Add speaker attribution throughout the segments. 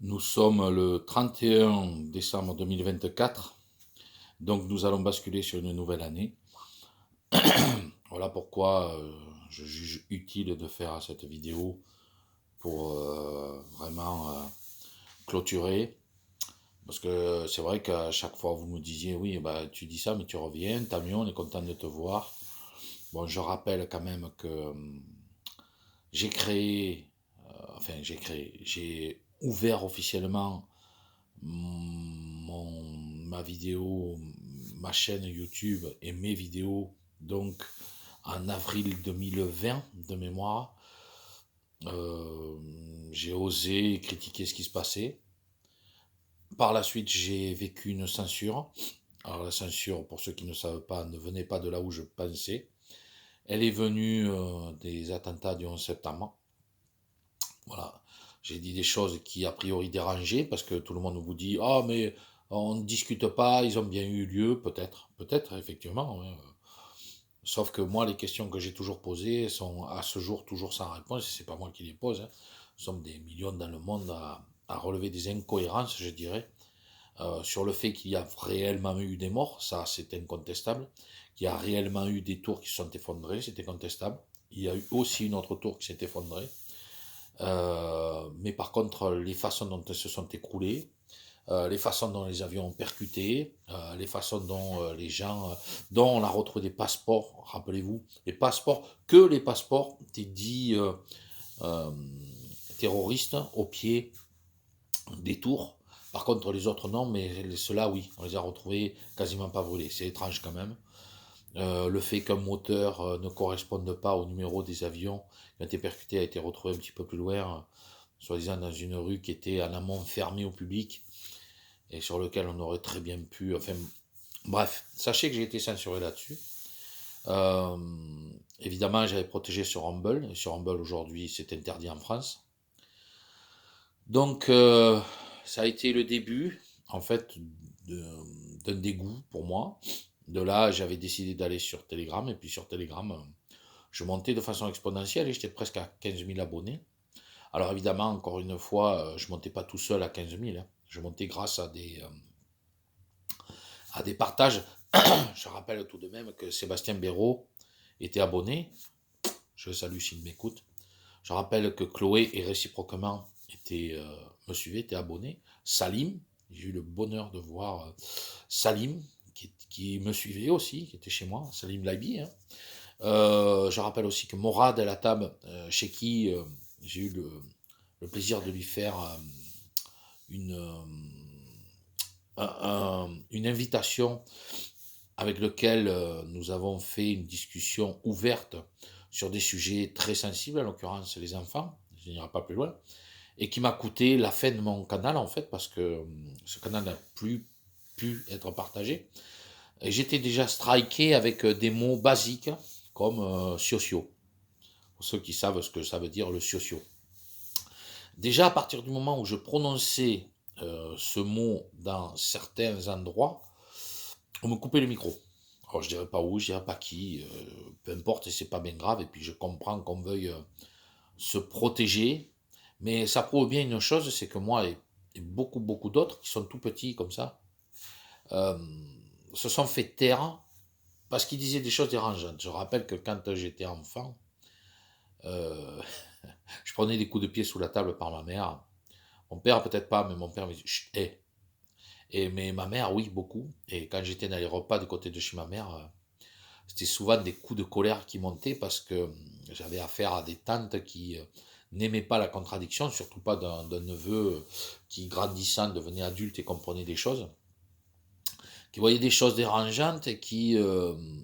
Speaker 1: Nous sommes le 31 décembre 2024, donc nous allons basculer sur une nouvelle année. Voilà pourquoi je juge utile de faire cette vidéo pour vraiment clôturer. Parce que c'est vrai qu'à chaque fois vous me disiez, oui, bah, tu dis ça, mais tu reviens, tant mieux, on est content de te voir. Bon, je rappelle quand même que j'ai créé, j'ai ouvert officiellement ma vidéo, ma chaîne YouTube et mes vidéos, donc en avril 2020 de mémoire. Euh, j'ai osé critiquer ce qui se passait. Par la suite, j'ai vécu une censure. Alors la censure, pour ceux qui ne savent pas, ne venait pas de là où je pensais. Elle est venue des attentats du 11 septembre. Voilà. J'ai dit des choses qui a priori dérangeaient parce que tout le monde vous dit ah mais on ne discute pas, ils ont bien eu lieu, peut-être effectivement. Ouais. Sauf que moi les questions que j'ai toujours posées sont à ce jour toujours sans réponse et c'est pas moi qui les pose. Hein. Nous sommes des millions dans le monde à relever des incohérences, je dirais, sur le fait qu'il y a réellement eu des morts, ça c'est incontestable. Qu'il y a réellement eu des tours qui se sont effondrées, c'est incontestable. Il y a eu aussi une autre tour qui s'est effondrée. Mais par contre, les façons dont elles se sont écroulées, les façons dont les avions ont percuté, les façons dont les gens, dont on a retrouvé des passeports, rappelez-vous, les passeports des dits euh, terroristes au pied des tours. Par contre, les autres non, mais ceux-là, oui, on les a retrouvés quasiment pas brûlés. C'est étrange quand même. Le fait qu'un moteur ne corresponde pas au numéro des avions qui ont été percutés a été retrouvé un petit peu plus loin, soi-disant dans une rue qui était en amont fermée au public et sur lequel on aurait très bien pu. Enfin, bref, sachez que j'ai été censuré là-dessus. Euh, Évidemment, j'avais protégé sur Rumble, et sur Rumble aujourd'hui c'est interdit en France. Donc, ça a été le début, en fait, d'un dégoût pour moi. De là, j'avais décidé d'aller sur Telegram, et puis sur Telegram, je montais de façon exponentielle et j'étais presque à 15 000 abonnés. Alors évidemment, encore une fois, je montais pas tout seul à 15 000, hein. Je montais grâce à des partages. Je rappelle tout de même que Sébastien Béraud était abonné. Je le salue s'il m'écoute. Je rappelle que Chloé et réciproquement me suivait, était abonné. Salim, j'ai eu le bonheur de voir Salim, qui me suivait aussi, qui était chez moi, Salim Laibi. Hein. Je rappelle aussi que Morad El Attab, chez qui j'ai eu le plaisir de lui faire une, une invitation avec lequel nous avons fait une discussion ouverte sur des sujets très sensibles, en l'occurrence les enfants, je n'irai pas plus loin, et qui m'a coûté la fin de mon canal en fait, parce que ce canal n'a plus pu être partagé. Et j'étais déjà striké avec des mots basiques comme socio, pour ceux qui savent ce que ça veut dire le socio. Déjà à partir du moment où je prononçais ce mot dans certains endroits, on me coupait le micro. Alors je dirais pas où, je dirais pas qui, peu importe, et c'est pas bien grave, et puis je comprends qu'on veuille se protéger, mais ça prouve bien une chose, c'est que moi et beaucoup d'autres qui sont tout petits comme ça, euh, se sont fait taire parce qu'ils disaient des choses dérangeantes. Je rappelle que quand j'étais enfant, euh, je prenais des coups de pied sous la table par ma mère. Mon père peut-être pas, mais mon père me disait chut, hé. Mais ma mère, oui, beaucoup. Et quand j'étais dans les repas du côté de chez ma mère, c'était souvent des coups de colère qui montaient parce que j'avais affaire à des tantes qui n'aimaient pas la contradiction, surtout pas d'un neveu qui, grandissant, devenait adulte et comprenait des choses, qui voyait des choses dérangeantes et qui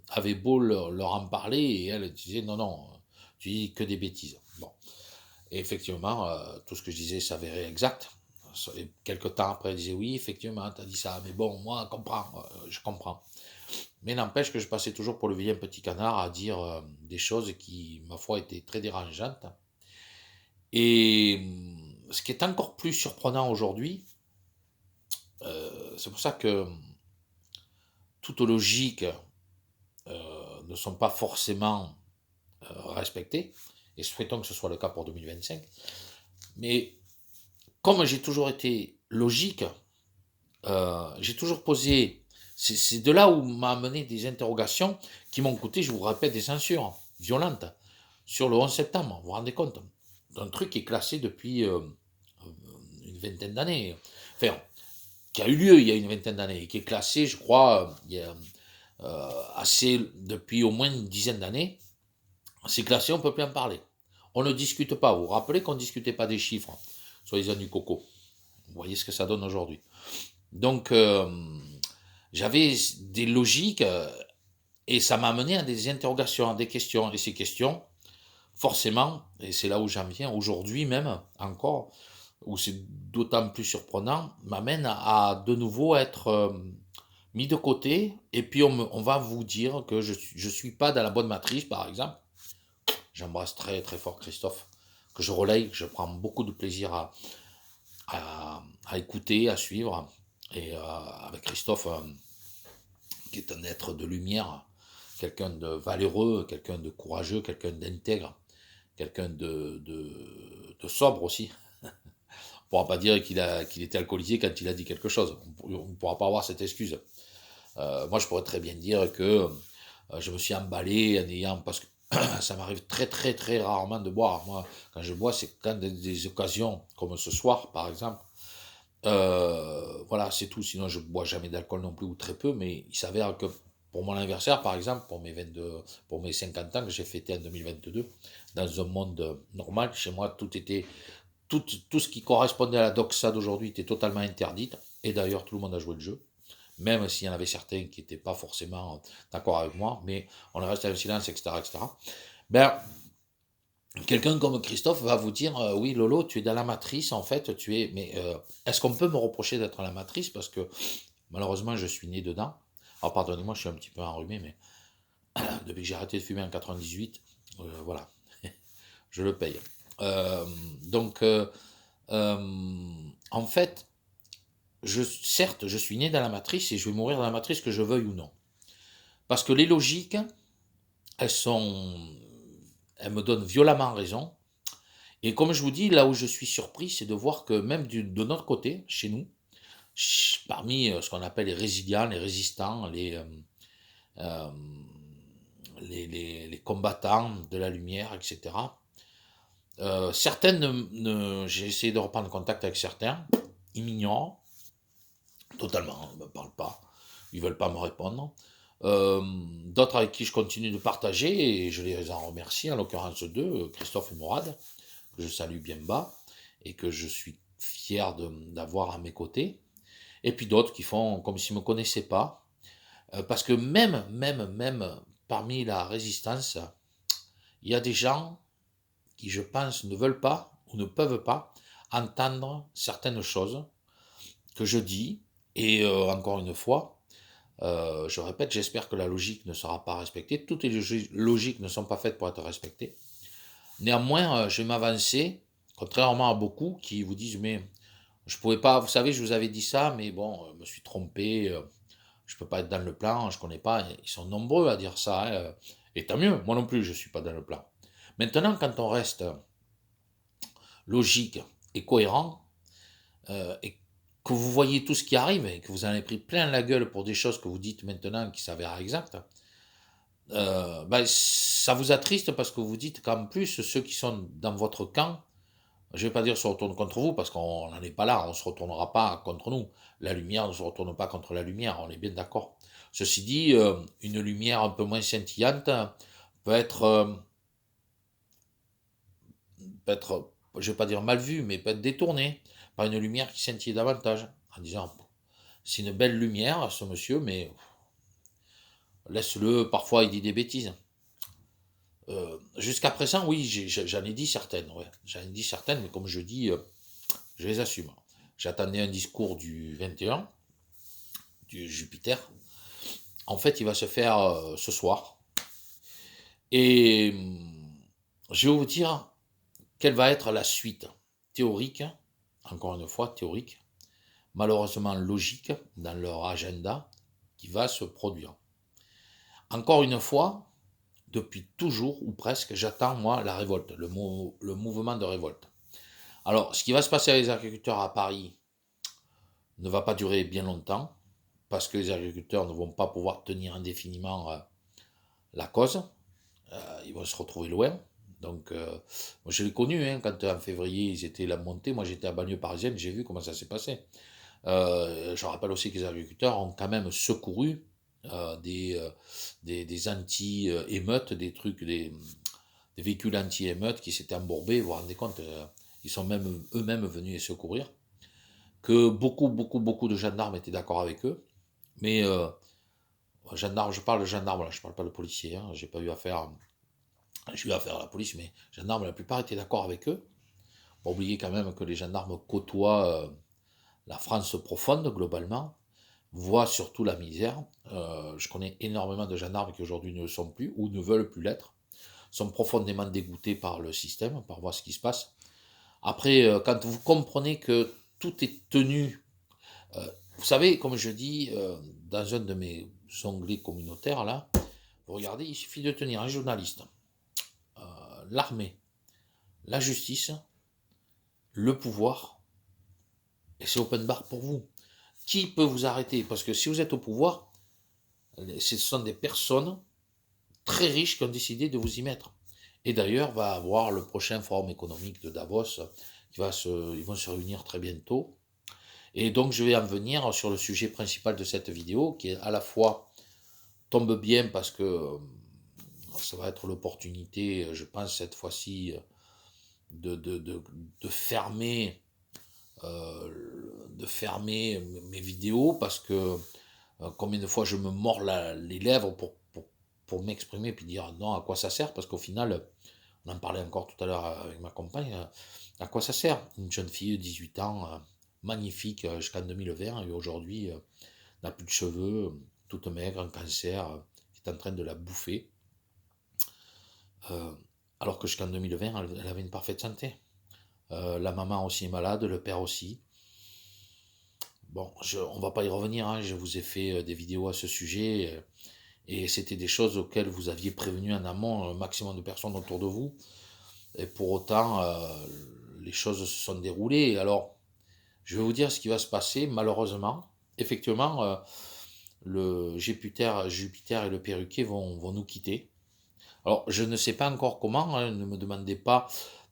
Speaker 1: avaient beau leur en parler et elle disait non, non, tu dis que des bêtises. Bon. Et effectivement, tout ce que je disais s'avérait exact. Et quelques temps après, elle disait oui, effectivement, tu as dit ça, mais bon, moi, je comprends. Mais n'empêche que je passais toujours pour le vilain petit canard à dire des choses qui, ma foi, étaient très dérangeantes. Et ce qui est encore plus surprenant aujourd'hui, c'est pour ça que toutes logiques ne sont pas forcément respectées, et souhaitons que ce soit le cas pour 2025, mais comme j'ai toujours été logique, j'ai toujours posé, c'est de là où m'a amené des interrogations qui m'ont coûté, je vous répète, des censures violentes sur le 11 septembre, vous vous rendez compte? Un truc qui est classé depuis une vingtaine d'années, enfin, qui a eu lieu il y a une vingtaine d'années, et qui est classé, je crois, il y a, assez, depuis au moins une dizaine d'années, c'est classé, on ne peut plus en parler. On ne discute pas. Vous vous rappelez qu'on ne discutait pas des chiffres, soi-disant du coco. Vous voyez ce que ça donne aujourd'hui. Donc, j'avais des logiques et ça m'a amené à des interrogations, à des questions. Et ces questions, forcément, et c'est là où j'en viens, aujourd'hui même encore, où c'est d'autant plus surprenant, m'amène à de nouveau être mis de côté. Et puis on va vous dire que je suis pas dans la bonne matrice, par exemple. J'embrasse très très fort Christophe, que je relaye, que je prends beaucoup de plaisir à écouter, à suivre. Et avec Christophe, qui est un être de lumière, quelqu'un de valeureux, quelqu'un de courageux, quelqu'un d'intègre, quelqu'un de sobre aussi. On ne pourra pas dire qu'il était alcoolisé quand il a dit quelque chose. On ne pourra pas avoir cette excuse. Moi, je pourrais très bien dire que je me suis emballé en ayant, parce que ça m'arrive très très très rarement de boire. Moi, quand je bois, c'est quand des occasions, comme ce soir par exemple. Voilà, c'est tout. Sinon, je bois jamais d'alcool non plus, ou très peu. Mais il s'avère que pour mon anniversaire, par exemple, pour mes 50 ans que j'ai fêté en 2022, dans un monde normal, chez moi, tout ce qui correspondait à la doxa d'aujourd'hui était totalement interdite. Et d'ailleurs, tout le monde a joué le jeu, même s'il y en avait certains qui n'étaient pas forcément d'accord avec moi, mais on est resté en silence, etc., etc. Ben, quelqu'un comme Christophe va vous dire, oui, Lolo, tu es dans la matrice, en fait, mais est-ce qu'on peut me reprocher d'être dans la matrice? Parce que malheureusement, je suis né dedans. Alors, pardonnez-moi, je suis un petit peu enrhumé, mais depuis que j'ai arrêté de fumer en 98, voilà, je le paye. Euh, donc, en fait, certes, je suis né dans la matrice et je vais mourir dans la matrice, que je veuille ou non. Parce que les logiques, elles sont, elles me donnent violemment raison. Et comme je vous dis, là où je suis surpris, c'est de voir que même de notre côté, chez nous, parmi ce qu'on appelle les résilients, les résistants, euh, les combattants de la lumière, etc., certaines, j'ai essayé de reprendre contact avec certains, ils m'ignorent totalement, ils ne me parlent pas, ils ne veulent pas me répondre. D'autres avec qui je continue de partager, et je les en remercie, en l'occurrence deux, Christophe et Mourad, que je salue bien bas, et que je suis fier d'avoir à mes côtés. Et puis d'autres qui font comme s'ils ne me connaissaient pas, parce que même parmi la résistance, il y a des gens qui, je pense, ne veulent pas ou ne peuvent pas entendre certaines choses que je dis, et encore une fois, je répète, j'espère que la logique ne sera pas respectée. Toutes les logiques ne sont pas faites pour être respectées. Néanmoins, je vais m'avancer, contrairement à beaucoup qui vous disent, mais je pouvais pas, vous savez, je vous avais dit ça, mais bon, je me suis trompé, je peux pas être dans le plan, je connais pas. Ils sont nombreux à dire ça, hein, et tant mieux, moi non plus, je suis pas dans le plan. Maintenant, quand on reste logique et cohérent, et que vous voyez tout ce qui arrive, et que vous en avez pris plein la gueule pour des choses que vous dites maintenant qui s'avèrent exactes, ben, ça vous attriste, parce que vous dites qu'en plus, ceux qui sont dans votre camp, je ne vais pas dire se retournent contre vous, parce qu'on n'en est pas là, on ne se retournera pas contre nous. La lumière ne se retourne pas contre la lumière, on est bien d'accord. Ceci dit, une lumière un peu moins scintillante peut être, je ne vais pas dire mal vue, mais peut être détournée par une lumière qui scintille davantage, en disant, c'est une belle lumière, ce monsieur, mais laisse-le, parfois il dit des bêtises. Jusqu'à présent, oui, j'en ai dit certaines, ouais. J'en ai dit certaines, mais comme je dis, je les assume. J'attendais un discours du 21, du Jupiter. En fait, il va se faire ce soir. Et je vais vous dire quelle va être la suite théorique, encore une fois théorique, malheureusement logique dans leur agenda, qui va se produire. Encore une fois, depuis toujours, ou presque, j'attends, moi, la révolte, le mouvement de révolte. Alors, ce qui va se passer avec les agriculteurs à Paris ne va pas durer bien longtemps, parce que les agriculteurs ne vont pas pouvoir tenir indéfiniment la cause. Ils vont se retrouver loin. Donc, moi je l'ai connu, hein, quand en février ils étaient la montée, moi j'étais à banlieue parisienne, j'ai vu comment ça s'est passé. Je rappelle aussi que les agriculteurs ont quand même secouru des anti-émeutes, des trucs, des véhicules anti-émeutes qui s'étaient embourbés, vous vous rendez compte, ils sont même eux-mêmes venus les secourir, que beaucoup de gendarmes étaient d'accord avec eux, mais gendarmes, je parle de gendarmes là, je parle pas de policiers, hein, j'ai eu affaire à la police, mais gendarmes, la plupart étaient d'accord avec eux. Pas oublier quand même que les gendarmes côtoient la France profonde globalement, voient surtout la misère. Je connais énormément de gendarmes qui aujourd'hui ne le sont plus ou ne veulent plus l'être, sont profondément dégoûtés par le système, par voir ce qui se passe. Après, quand vous comprenez que tout est tenu, vous savez, comme je dis, dans un de mes onglets communautaires, là, vous regardez, il suffit de tenir un journaliste, l'armée, la justice, le pouvoir, et c'est open bar pour vous. Qui peut vous arrêter? Parce que si vous êtes au pouvoir, ce sont des personnes très riches qui ont décidé de vous y mettre. Et d'ailleurs, va avoir le prochain forum économique de Davos, ils vont se réunir très bientôt. Et donc, je vais en venir sur le sujet principal de cette vidéo, qui est à la fois tombe bien parce que ça va être l'opportunité, je pense, cette fois-ci, de fermer mes vidéos, parce que combien de fois je me mords les lèvres pour m'exprimer puis dire non, à quoi ça sert, parce qu'au final, on en parlait encore tout à l'heure avec ma compagne, à quoi ça sert? Une jeune fille de 18 ans, magnifique jusqu'en 2020, et aujourd'hui n'a plus de cheveux, toute maigre, un cancer qui est en train de la bouffer, euh, alors que jusqu'en 2020, elle avait une parfaite santé. La maman aussi est malade, le père aussi. Bon, on va pas y revenir, hein, je vous ai fait des vidéos à ce sujet, et c'était des choses auxquelles vous aviez prévenu en amont un maximum de personnes autour de vous, et pour autant, les choses se sont déroulées. Alors, je vais vous dire ce qui va se passer, malheureusement. Effectivement, le Jupiter et le perruquet vont nous quitter. Alors, je ne sais pas encore comment, hein, ne me demandez pas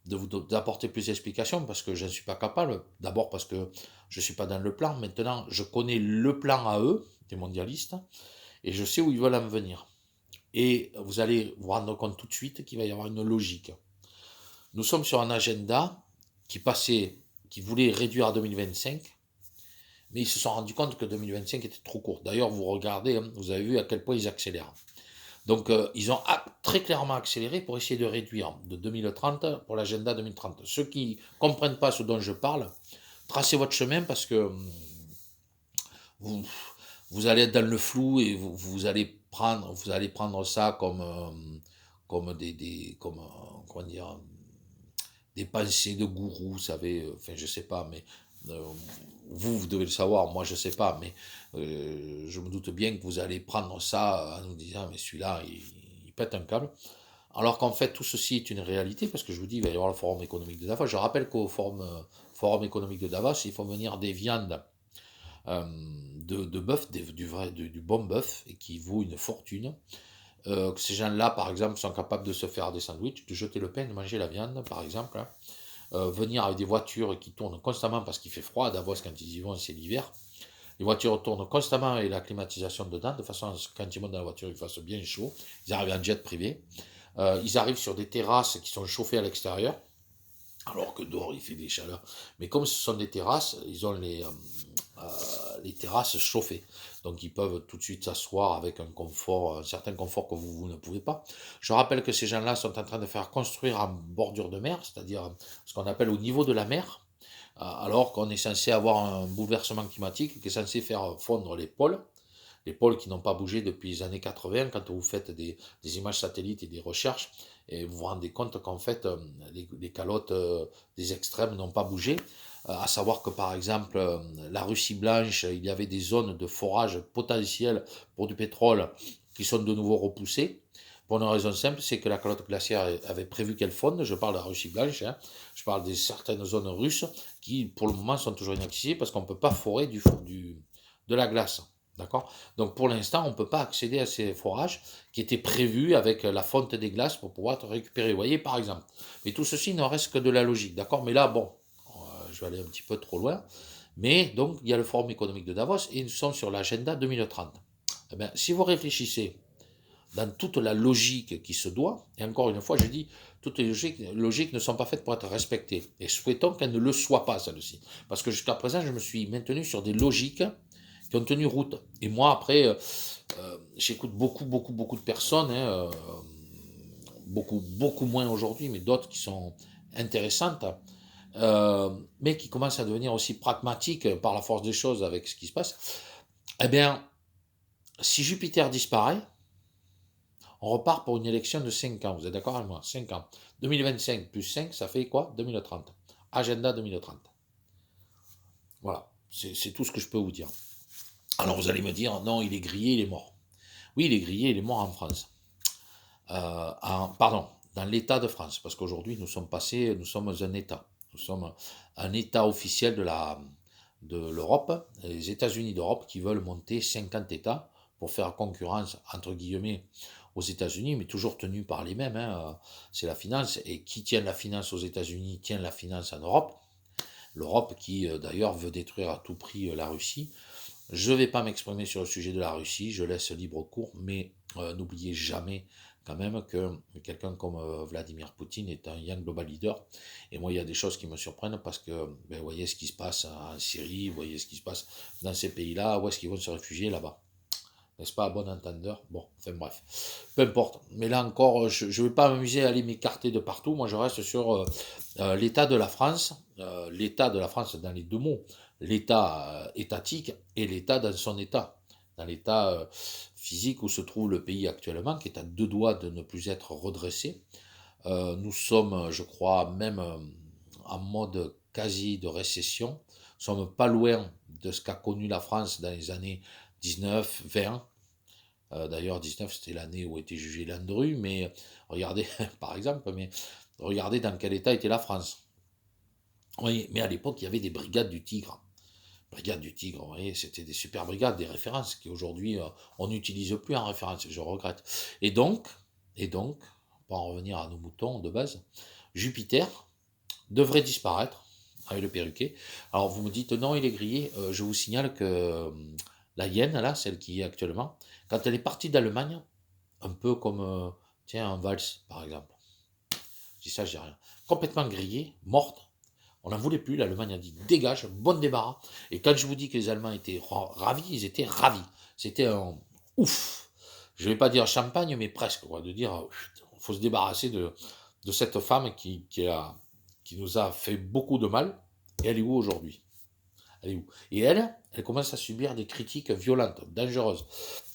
Speaker 1: d'apporter plus d'explications, parce que je ne suis pas capable. D'abord parce que je ne suis pas dans le plan. Maintenant, je connais le plan à eux, des mondialistes, et je sais où ils veulent en venir. Et vous allez vous rendre compte tout de suite qu'il va y avoir une logique. Nous sommes sur un agenda qui voulait réduire à 2025, mais ils se sont rendus compte que 2025 était trop court. D'ailleurs, vous regardez, hein, vous avez vu à quel point ils accélèrent. Donc, ils ont très clairement accéléré pour essayer de réduire de 2030 pour l'agenda 2030. Ceux qui ne comprennent pas ce dont je parle, tracez votre chemin, parce que vous, vous allez être dans le flou, et vous allez prendre ça comme comment dire, des pensées de gourou, vous savez, enfin je sais pas, mais euh, vous devez le savoir, moi je sais pas, mais je me doute bien que vous allez prendre ça en nous disant, mais celui-là, il pète un câble. Alors qu'en fait, tout ceci est une réalité, parce que je vous dis, il va y avoir le forum économique de Davos. Je rappelle qu'au forum économique de Davos, il faut venir des viandes euh, de bœuf, du bon bœuf, et qui vaut une fortune. Que ces gens-là, par exemple, sont capables de se faire des sandwichs, de jeter le pain, de manger la viande, par exemple, hein. Venir avec des voitures qui tournent constamment parce qu'il fait froid. À Davos, quand ils y vont, c'est l'hiver. Les voitures tournent constamment avec la climatisation dedans, de façon à ce que quand ils montent dans la voiture, il fasse bien chaud. Ils arrivent en jet privé. Ils arrivent sur des terrasses qui sont chauffées à l'extérieur, alors que dehors, il fait des chaleurs. Mais comme ce sont des terrasses, ils ont les terrasses chauffées. Donc ils peuvent tout de suite s'asseoir avec un certain confort que vous ne pouvez pas. Je rappelle que ces gens-là sont en train de faire construire en bordure de mer, c'est-à-dire ce qu'on appelle au niveau de la mer, alors qu'on est censé avoir un bouleversement climatique qui est censé faire fondre les pôles qui n'ont pas bougé depuis les années 80. Quand vous faites des images satellites et des recherches, et vous vous rendez compte qu'en fait, les calottes des extrêmes n'ont pas bougé. À savoir que par exemple, la Russie blanche, il y avait des zones de forage potentielles pour du pétrole qui sont de nouveau repoussées. Pour une raison simple, c'est que la calotte glaciaire avait prévu qu'elle fonde. Je parle de la Russie blanche, hein. Je parle des certaines zones russes qui, pour le moment, sont toujours inaccessibles parce qu'on ne peut pas forer de la glace. D'accord? Donc pour l'instant, on ne peut pas accéder à ces forages qui étaient prévus avec la fonte des glaces pour pouvoir te récupérer. Vous voyez, par exemple. Mais tout ceci ne reste que de la logique. D'accord? Mais là, bon, je vais aller un petit peu trop loin. Mais donc, il y a le Forum économique de Davos et nous sommes sur l'agenda 2030. Eh bien, si vous réfléchissez dans toute la logique qui se doit, et encore une fois, je dis, toutes les logiques ne sont pas faites pour être respectées. Et souhaitons qu'elles ne le soient pas, celles-ci. Parce que jusqu'à présent, je me suis maintenu sur des logiques qui ont tenu route. Et moi, après, j'écoute beaucoup de personnes, hein, beaucoup moins aujourd'hui, mais d'autres qui sont intéressantes, mais qui commencent à devenir aussi pragmatiques par la force des choses avec ce qui se passe. Eh bien, si Jupiter disparaît, on repart pour une élection de 5 ans. Vous êtes d'accord avec moi? 5 ans. 2025 plus 5, ça fait quoi? 2030. Agenda 2030. Voilà. C'est tout ce que je peux vous dire. Alors vous allez me dire, non, il est grillé, il est mort. Oui, il est grillé, il est mort en France. Pardon, dans l'État de France, parce qu'aujourd'hui nous sommes un État. Nous sommes un État officiel de l'Europe, les États-Unis d'Europe qui veulent monter 50 États pour faire concurrence, entre guillemets, aux États-Unis, mais toujours tenus par les mêmes, hein, c'est la finance, et qui tient la finance aux États-Unis tient la finance en Europe. L'Europe qui d'ailleurs veut détruire à tout prix la Russie. Je ne vais pas m'exprimer sur le sujet de la Russie, je laisse libre cours, mais n'oubliez jamais quand même que quelqu'un comme Vladimir Poutine est un young global leader. Et moi, il y a des choses qui me surprennent parce que vous voyez ce qui se passe en Syrie, vous voyez ce qui se passe dans ces pays-là, où est-ce qu'ils vont se réfugier là-bas? N'est-ce pas, à bon entendeur? Bon, enfin bref, peu importe. Mais là encore, je ne vais pas m'amuser à aller m'écarter de partout. Moi, je reste sur l'état de la France, l'état de la France dans les deux mots, l'état étatique et l'état dans son état, dans l'état physique où se trouve le pays actuellement, qui est à deux doigts de ne plus être redressé. Nous sommes, je crois, même en mode quasi de récession. Nous sommes pas loin de ce qu'a connu la France dans les années 19, 20. D'ailleurs, 19, c'était l'année où était jugé Landru, mais regardez, par exemple, mais regardez dans quel état était la France. Oui, mais à l'époque, il y avait des brigades du Tigre. Brigades du Tigre, vous voyez, c'était des super brigades, des références qu'aujourd'hui, on n'utilise plus en référence, je regrette. Et donc, pour en revenir à nos moutons de base, Jupiter devrait disparaître avec le perruquet. Alors, vous me dites, non, il est grillé. Je vous signale que la hyène, là, celle qui est actuellement, quand elle est partie d'Allemagne, un peu comme, tiens, un Valls, par exemple. Je dis ça, je dis rien. Complètement grillée, morte. On n'en voulait plus. L'Allemagne a dit dégage, bon débarras. Et quand je vous dis que les Allemands étaient ravis, ils étaient ravis. C'était un ouf. Je ne vais pas dire champagne, mais presque. Quoi, de dire, il faut se débarrasser de cette femme qui nous a fait beaucoup de mal. Et elle est où aujourd'hui? Elle est où? Et elle commence à subir des critiques violentes, dangereuses,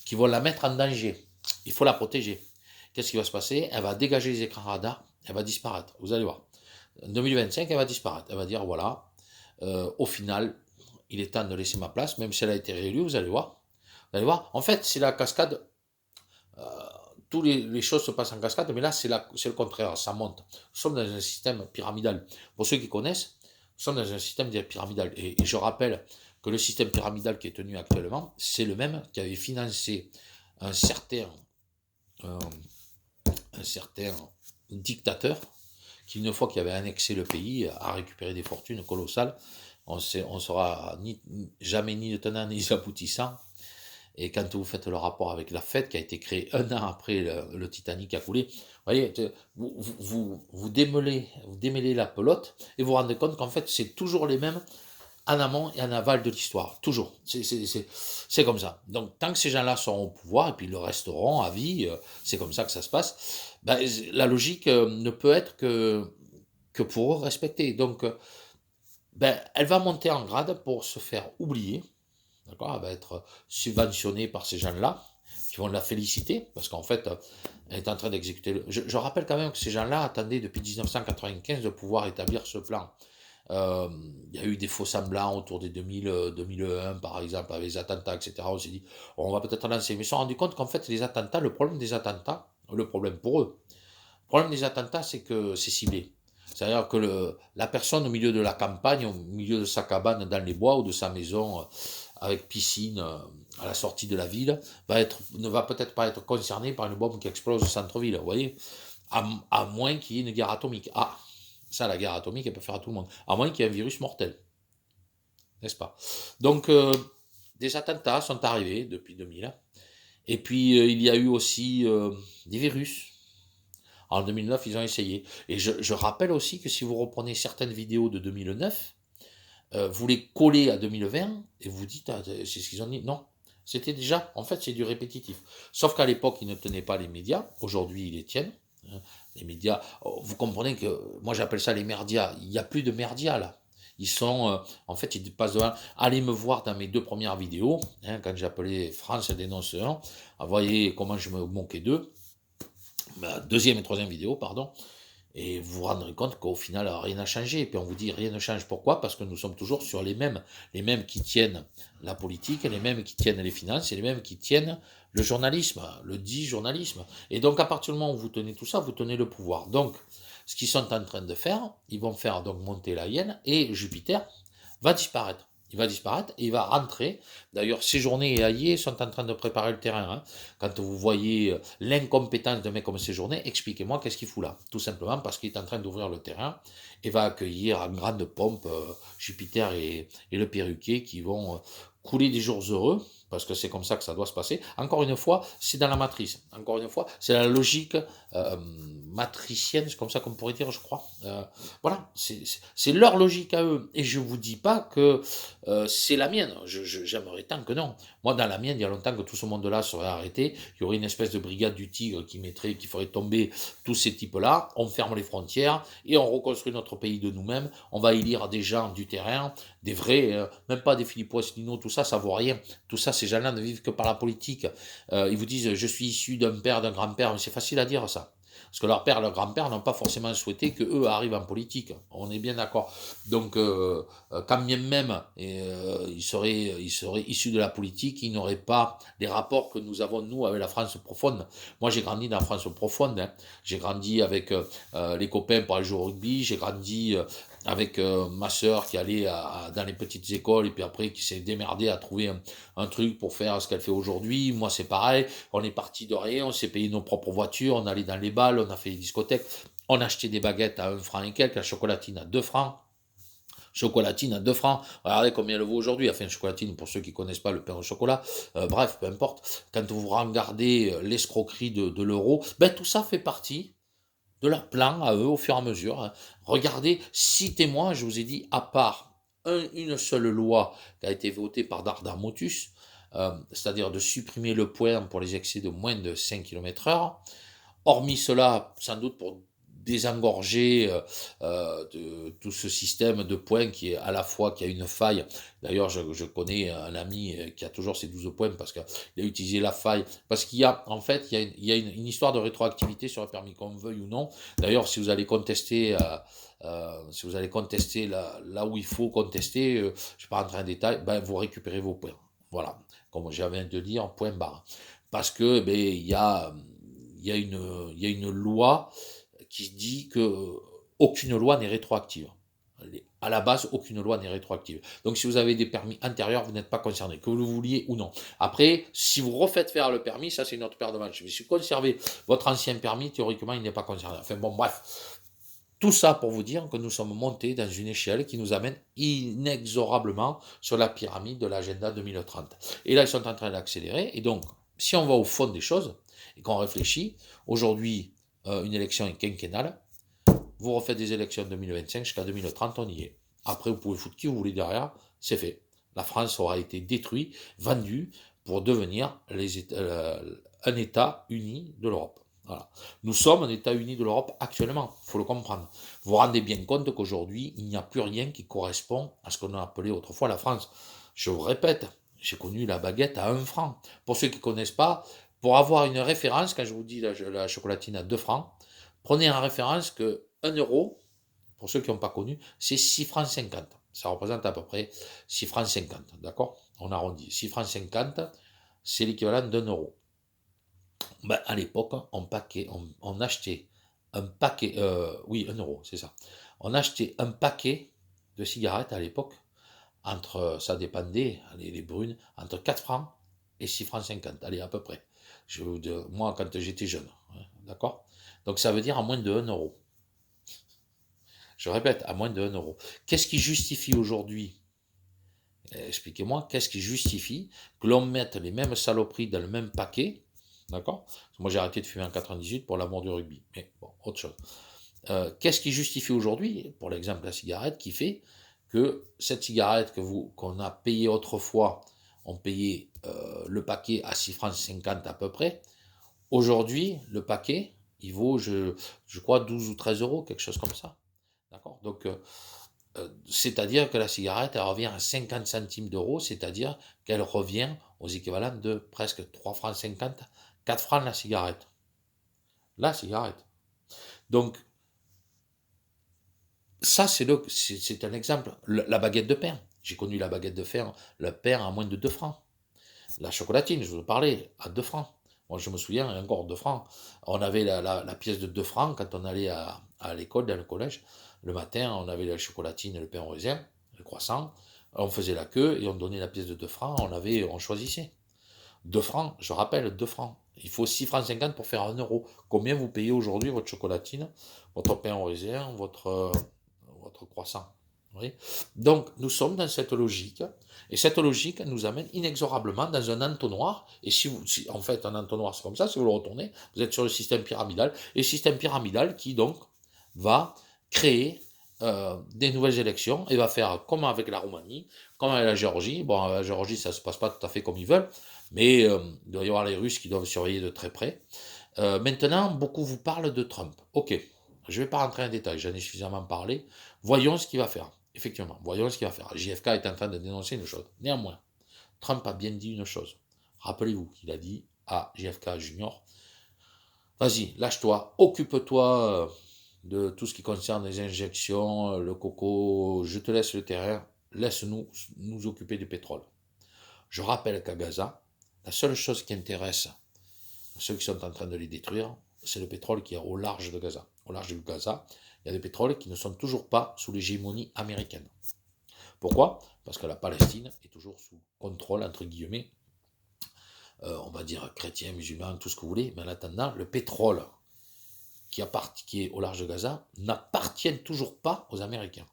Speaker 1: qui vont la mettre en danger. Il faut la protéger. Qu'est-ce qui va se passer? Elle va dégager les écrans radars, elle va disparaître. Vous allez voir. En 2025, elle va disparaître. Elle va dire, voilà, au final, il est temps de laisser ma place, même si elle a été réélue, vous allez voir. Vous allez voir. En fait, c'est la cascade. Euh, toutes les choses se passent en cascade, mais là, c'est le contraire, ça monte. Nous sommes dans un système pyramidal. Pour ceux qui connaissent, nous sommes dans un système pyramidal. Et je rappelle que le système pyramidal qui est tenu actuellement, c'est le même qui avait financé un certain, un, un certain dictateur qui, une fois qu'il avait annexé le pays, a récupéré des fortunes colossales. On ne saura jamais ni le tenant ni les aboutissants. Et quand vous faites le rapport avec la Fed, qui a été créée un an après le Titanic a coulé, vous voyez, vous démêlez la pelote et vous vous rendez compte qu'en fait, c'est toujours les mêmes en amont et en aval de l'histoire. Toujours. C'est comme ça. Donc, tant que ces gens-là seront au pouvoir, et puis ils le resteront à vie, c'est comme ça que ça se passe, ben, la logique ne peut être que pour eux respectée. Donc, ben, elle va monter en grade pour se faire oublier. D'accord? Elle va être subventionnée par ces gens-là, qui vont la féliciter, parce qu'en fait, elle est en train d'exécuter. Je rappelle quand même que ces gens-là attendaient depuis 1995 de pouvoir établir ce plan. Il y a eu des faux semblants autour des 2001, par exemple, avec les attentats, etc. On s'est dit, on va peut-être lancer. Mais ils se sont rendus compte qu'en fait, les attentats, le problème des attentats, le problème pour eux. Le problème des attentats, c'est que c'est ciblé. C'est-à-dire que la personne au milieu de la campagne, au milieu de sa cabane dans les bois ou de sa maison avec piscine à la sortie de la ville, ne va peut-être pas être concernée par une bombe qui explose au centre-ville, vous voyez, à moins qu'il y ait une guerre atomique. Ah, ça, la guerre atomique, elle peut faire à tout le monde. À moins qu'il y ait un virus mortel, n'est-ce pas? Donc, des attentats sont arrivés depuis 2000. Et puis, il y a eu aussi des virus. En 2009, ils ont essayé. Et je rappelle aussi que si vous reprenez certaines vidéos de 2009, vous les collez à 2020 et vous dites, ah, c'est ce qu'ils ont dit. Non, c'était déjà, en fait, c'est du répétitif. Sauf qu'à l'époque, ils ne tenaient pas les médias. Aujourd'hui, ils les tiennent. Les médias, vous comprenez que, moi j'appelle ça les merdias. Il n'y a plus de merdias là. Ils sont, en fait, ils passent devant. Allez me voir dans mes 2 premières vidéos, quand j'appelais France dénonceur. Vous voyez comment je me moquais d'eux. Ma deuxième et troisième vidéo, pardon. Et vous vous rendrez compte qu'au final, rien n'a changé. Et puis on vous dit rien ne change. Pourquoi? Parce que nous sommes toujours sur les mêmes qui tiennent la politique, les mêmes qui tiennent les finances et les mêmes qui tiennent le journalisme, le dit journalisme. Et donc à partir du moment où vous tenez tout ça, vous tenez le pouvoir. Donc ce qu'ils sont en train de faire, ils vont faire donc monter la hyène et Jupiter va disparaître. Il va disparaître et il va rentrer. D'ailleurs, Séjourné et Hayé sont en train de préparer le terrain. Hein. Quand vous voyez l'incompétence d'un mec comme Séjourné, expliquez-moi qu'est-ce qu'il fout là. Tout simplement parce qu'il est en train d'ouvrir le terrain et va accueillir en grande pompe Jupiter et le perruquier qui vont couler des jours heureux, parce que c'est comme ça que ça doit se passer. Encore une fois, c'est dans la matrice. Encore une fois, c'est la logique matricienne, c'est comme ça qu'on pourrait dire, je crois. Voilà, c'est leur logique à eux. Et je vous dis pas que c'est la mienne. J'aimerais tant que non. Moi, dans la mienne, il y a longtemps que tout ce monde-là serait arrêté. Il y aurait une espèce de brigade du Tigre qui ferait tomber tous ces types-là. On ferme les frontières et on reconstruit notre pays de nous-mêmes. On va élire des gens du terrain, des vrais, même pas des Philippe Asselineau, tout ça, ça vaut rien. Tout ça, ces gens-là ne vivent que par la politique. Ils vous disent, je suis issu d'un père, d'un grand-père, mais c'est facile à dire ça. Parce que leur père, leur grand-père n'ont pas forcément souhaité qu'eux arrivent en politique. On est bien d'accord. Donc, quand bien même ils seraient issus de la politique, ils n'auraient pas les rapports que nous avons, nous, avec la France profonde. Moi, j'ai grandi dans la France profonde. Hein. J'ai grandi avec les copains pour aller jouer au rugby. J'ai grandi avec ma sœur qui allait dans les petites écoles et puis après qui s'est démerdée à trouver un truc pour faire ce qu'elle fait aujourd'hui. Moi, c'est pareil. On est parti de rien, on s'est payé nos propres voitures, on allait dans les balles, on a fait des discothèques, on achetait des baguettes à 1 franc et quelques, la chocolatine à 2 francs. Chocolatine à 2 francs, regardez combien elle vaut aujourd'hui, enfin chocolatine pour ceux qui ne connaissent pas le pain au chocolat, bref, peu importe, quand vous regardez l'escroquerie de l'euro, ben tout ça fait partie de leur plan à eux au fur et à mesure. Hein. Regardez, citez-moi, je vous ai dit, à part une seule loi qui a été votée par Dardamotus, c'est-à-dire de supprimer le point pour les excès de moins de 5 km/h, hormis cela, sans doute pour désengorger de tout ce système de points qui est à la fois qui a une faille. D'ailleurs, je connais un ami qui a toujours ses 12 points parce qu'il a utilisé la faille. Parce qu'il y a, en fait, il y a une histoire de rétroactivité sur le permis, qu'on veuille ou non. D'ailleurs, si vous allez contester, là où il faut contester, je ne vais pas rentrer en détail, ben, vous récupérez vos points. Voilà, comme j'avais de dire, point barre. Parce que ben, il y a une loi qui dit que aucune loi n'est rétroactive. À la base, aucune loi n'est rétroactive. Donc, si vous avez des permis antérieurs, vous n'êtes pas concerné, que vous le vouliez ou non. Après, si vous refaites faire le permis, ça c'est une autre paire de manches. Mais si vous conservez votre ancien permis, théoriquement, il n'est pas concerné. Enfin bon, bref. Tout ça pour vous dire que nous sommes montés dans une échelle qui nous amène inexorablement sur la pyramide de l'agenda 2030. Et là, ils sont en train d'accélérer. Et donc, si on va au fond des choses et qu'on réfléchit, aujourd'hui, une élection est quinquennale, vous refaites des élections en 2025 jusqu'à 2030, on y est. Après, vous pouvez foutre qui vous voulez derrière, c'est fait. La France aura été détruite, vendue pour devenir un État uni de l'Europe. Voilà. Nous sommes un État uni de l'Europe actuellement, il faut le comprendre. Vous vous rendez bien compte qu'aujourd'hui, il n'y a plus rien qui correspond à ce qu'on a appelé autrefois la France. Je vous répète, j'ai connu la baguette à 1 franc. Pour ceux qui ne connaissent pas, pour avoir une référence, quand je vous dis la chocolatine à 2 francs, prenez en référence que 1 euro, pour ceux qui n'ont pas connu, c'est 6 francs 50. Ça représente à peu près 6 francs 50, d'accord? On arrondit. 6 francs 50, c'est l'équivalent d'1 euro. Ben, à l'époque, on achetait un paquet, oui, 1 euro, c'est ça. On achetait un paquet de cigarettes à l'époque, ça dépendait, allez, les brunes, entre 4 francs et 6 francs 50, allez, à peu près. Moi, quand j'étais jeune, hein, d'accord? Donc ça veut dire à moins de 1 euro. Je répète, à moins de 1 euro. Qu'est-ce qui justifie aujourd'hui, expliquez-moi, qu'est-ce qui justifie que l'on mette les mêmes saloperies dans le même paquet, d'accord? Moi j'ai arrêté de fumer en 98 pour l'amour du rugby, mais bon, autre chose. Qu'est-ce qui justifie aujourd'hui, pour l'exemple de la cigarette, qui fait que cette cigarette qu'on a payée autrefois, on payait le paquet à 6 francs 50 à peu près, aujourd'hui, le paquet, il vaut, je crois, 12 ou 13 euros, quelque chose comme ça. D'accord? Donc, c'est-à-dire que la cigarette, elle revient à 50 centimes d'euros, c'est-à-dire qu'elle revient aux équivalents de presque 3 francs 50, 4 francs la cigarette. La cigarette. Donc, ça, c'est un exemple. La baguette de pain. J'ai connu la baguette de pain, le pain à moins de 2 francs. La chocolatine, je vous parlais, à 2 francs. Moi, je me souviens, encore 2 francs. On avait la pièce de 2 francs quand on allait à l'école, dans le collège. Le matin, on avait la chocolatine et le pain au raisin, le croissant. On faisait la queue et on donnait la pièce de 2 francs. On choisissait. 2 francs, je rappelle, 2 francs. Il faut 6 francs 50 pour faire 1 euro. Combien vous payez aujourd'hui votre chocolatine, votre pain au raisin, votre croissant? Oui. Donc, nous sommes dans cette logique, et cette logique nous amène inexorablement dans un entonnoir, et en fait, un entonnoir, c'est comme ça, si vous le retournez, vous êtes sur le système pyramidal, et le système pyramidal qui, donc, va créer des nouvelles élections, et va faire comme avec la Roumanie, comme avec la Géorgie. Bon, la Géorgie, ça ne se passe pas tout à fait comme ils veulent, mais il doit y avoir les Russes qui doivent surveiller de très près. Maintenant, beaucoup vous parlent de Trump. Ok, je ne vais pas rentrer en détail, j'en ai suffisamment parlé. Voyons ce qu'il va faire. Effectivement, voyons ce qu'il va faire. JFK est en train de dénoncer une chose. Néanmoins, Trump a bien dit une chose. Rappelez-vous qu'il a dit à JFK Junior, vas-y, lâche-toi, occupe-toi de tout ce qui concerne les injections, le coco, je te laisse le terrain, laisse-nous nous occuper du pétrole. Je rappelle qu'à Gaza, la seule chose qui intéresse ceux qui sont en train de les détruire, c'est le pétrole qui est au large de Gaza. Au large de Gaza, il y a des pétroles qui ne sont toujours pas sous l'hégémonie américaine. Pourquoi? Parce que la Palestine est toujours sous contrôle, entre guillemets, on va dire chrétien, musulman, tout ce que vous voulez, mais en attendant, le pétrole qui est au large de Gaza n'appartient toujours pas aux Américains.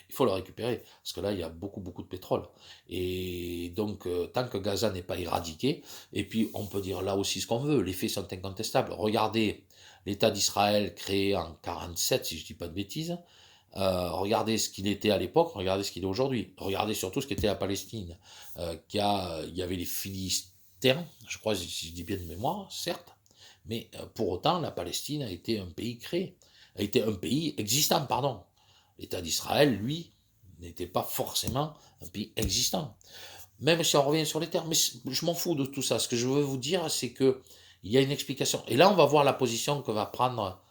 Speaker 1: Il faut le récupérer, parce que là, il y a beaucoup, beaucoup de pétrole. Et donc, tant que Gaza n'est pas éradiqué, et puis on peut dire là aussi ce qu'on veut, les faits sont incontestables. Regardez l'État d'Israël créé en 1947, si je ne dis pas de bêtises. Regardez ce qu'il était à l'époque, regardez ce qu'il est aujourd'hui. Regardez surtout ce qu'était la Palestine. Il y avait les Philistins, je crois, si je dis bien de mémoire, certes, mais pour autant, la Palestine a été un pays créé, a été un pays existant, pardon. L'État d'Israël, lui, n'était pas forcément un pays existant. Même si on revient sur les termes, mais je m'en fous de tout ça. Ce que je veux vous dire, c'est que il y a une explication. Et là, on va voir la position que va prendre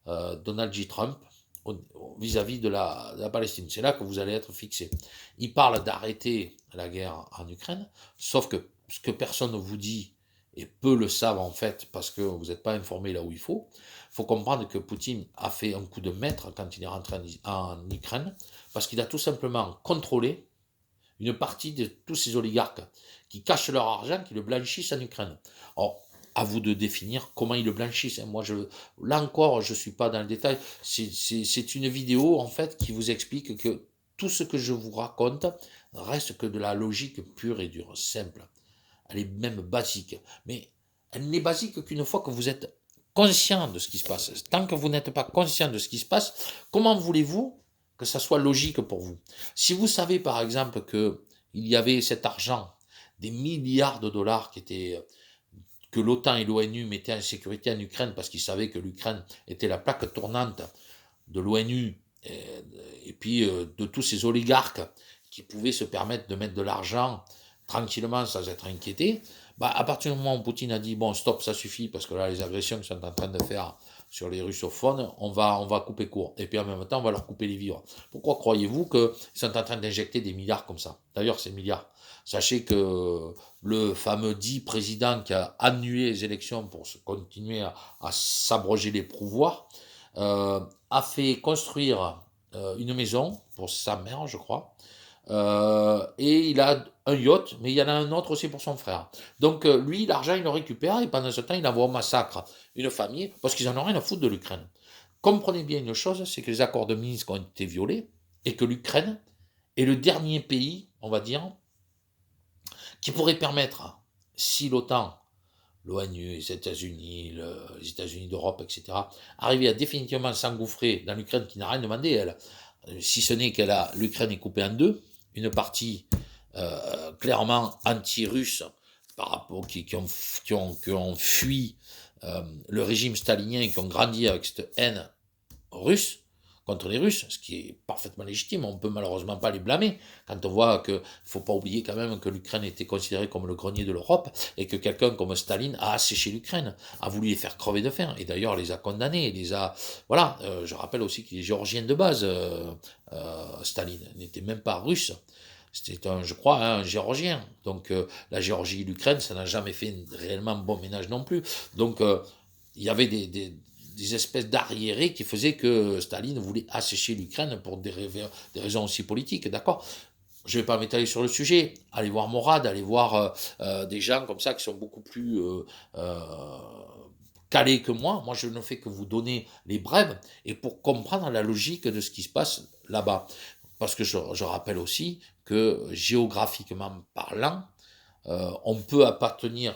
Speaker 1: Donald J. Trump vis-à-vis de la Palestine. C'est là que vous allez être fixé. Il parle d'arrêter la guerre en Ukraine, sauf que ce que personne ne vous dit, et peu le savent en fait, parce que vous n'êtes pas informé là où il faut comprendre que Poutine a fait un coup de maître quand il est rentré en Ukraine, parce qu'il a tout simplement contrôlé une partie de tous ces oligarques qui cachent leur argent, qui le blanchissent en Ukraine. Or, à vous de définir comment ils le blanchissent. Moi, là encore, je ne suis pas dans le détail. C'est une vidéo, en fait, qui vous explique que tout ce que je vous raconte reste que de la logique pure et dure, simple. Elle est même basique. Mais elle n'est basique qu'une fois que vous êtes conscient de ce qui se passe. Tant que vous n'êtes pas conscient de ce qui se passe, comment voulez-vous que ça soit logique pour vous? Si vous savez, par exemple, qu'il y avait cet argent, des milliards de dollars que l'OTAN et l'ONU mettaient en sécurité en Ukraine parce qu'ils savaient que l'Ukraine était la plaque tournante de l'ONU et puis de tous ces oligarques qui pouvaient se permettre de mettre de l'argent tranquillement sans être inquiétés, à partir du moment où Poutine a dit bon stop, ça suffit parce que là les agressions qu'ils sont en train de faire sur les russophones, on va couper court. Et puis en même temps, on va leur couper les vivres. Pourquoi croyez-vous qu'ils sont en train d'injecter des milliards comme ça? D'ailleurs, ces milliards. Sachez que le fameux dit président qui a annulé les élections pour continuer à s'abroger les pouvoirs, a fait construire une maison pour sa mère, je crois, et il a un yacht, mais il y en a un autre aussi pour son frère. Donc lui, l'argent, il le récupère, et pendant ce temps, il envoie au massacre une famille, parce qu'ils en ont rien à foutre de l'Ukraine. Comprenez bien une chose, c'est que les accords de Minsk ont été violés, et que l'Ukraine est le dernier pays, on va dire, qui pourrait permettre, si l'OTAN, l'ONU, les États-Unis, les États-Unis d'Europe, etc., arrivaient à définitivement s'engouffrer dans l'Ukraine qui n'a rien demandé, elle, si ce n'est l'Ukraine est coupée en deux, une partie clairement anti-russe par rapport qui ont fui le régime stalinien et qui ont grandi avec cette haine russe contre les Russes, ce qui est parfaitement légitime, on ne peut malheureusement pas les blâmer, quand on voit qu'il ne faut pas oublier quand même que l'Ukraine était considérée comme le grenier de l'Europe, et que quelqu'un comme Staline a asséché l'Ukraine, a voulu les faire crever de faim, et d'ailleurs les a condamnés, les a... Voilà, je rappelle aussi qu'il est géorgien de base, Staline, n'était même pas russe, c'était je crois, un géorgien, donc la Géorgie et l'Ukraine, ça n'a jamais fait réellement bon ménage non plus, donc il y avait des espèces d'arriérés qui faisaient que Staline voulait assécher l'Ukraine pour des raisons aussi politiques, d'accord? Je ne vais pas m'étaler sur le sujet. Allez voir Morad, allez voir des gens comme ça qui sont beaucoup plus calés que moi. Moi, je ne fais que vous donner les brèves et pour comprendre la logique de ce qui se passe là-bas. Parce que je rappelle aussi que géographiquement parlant, on peut appartenir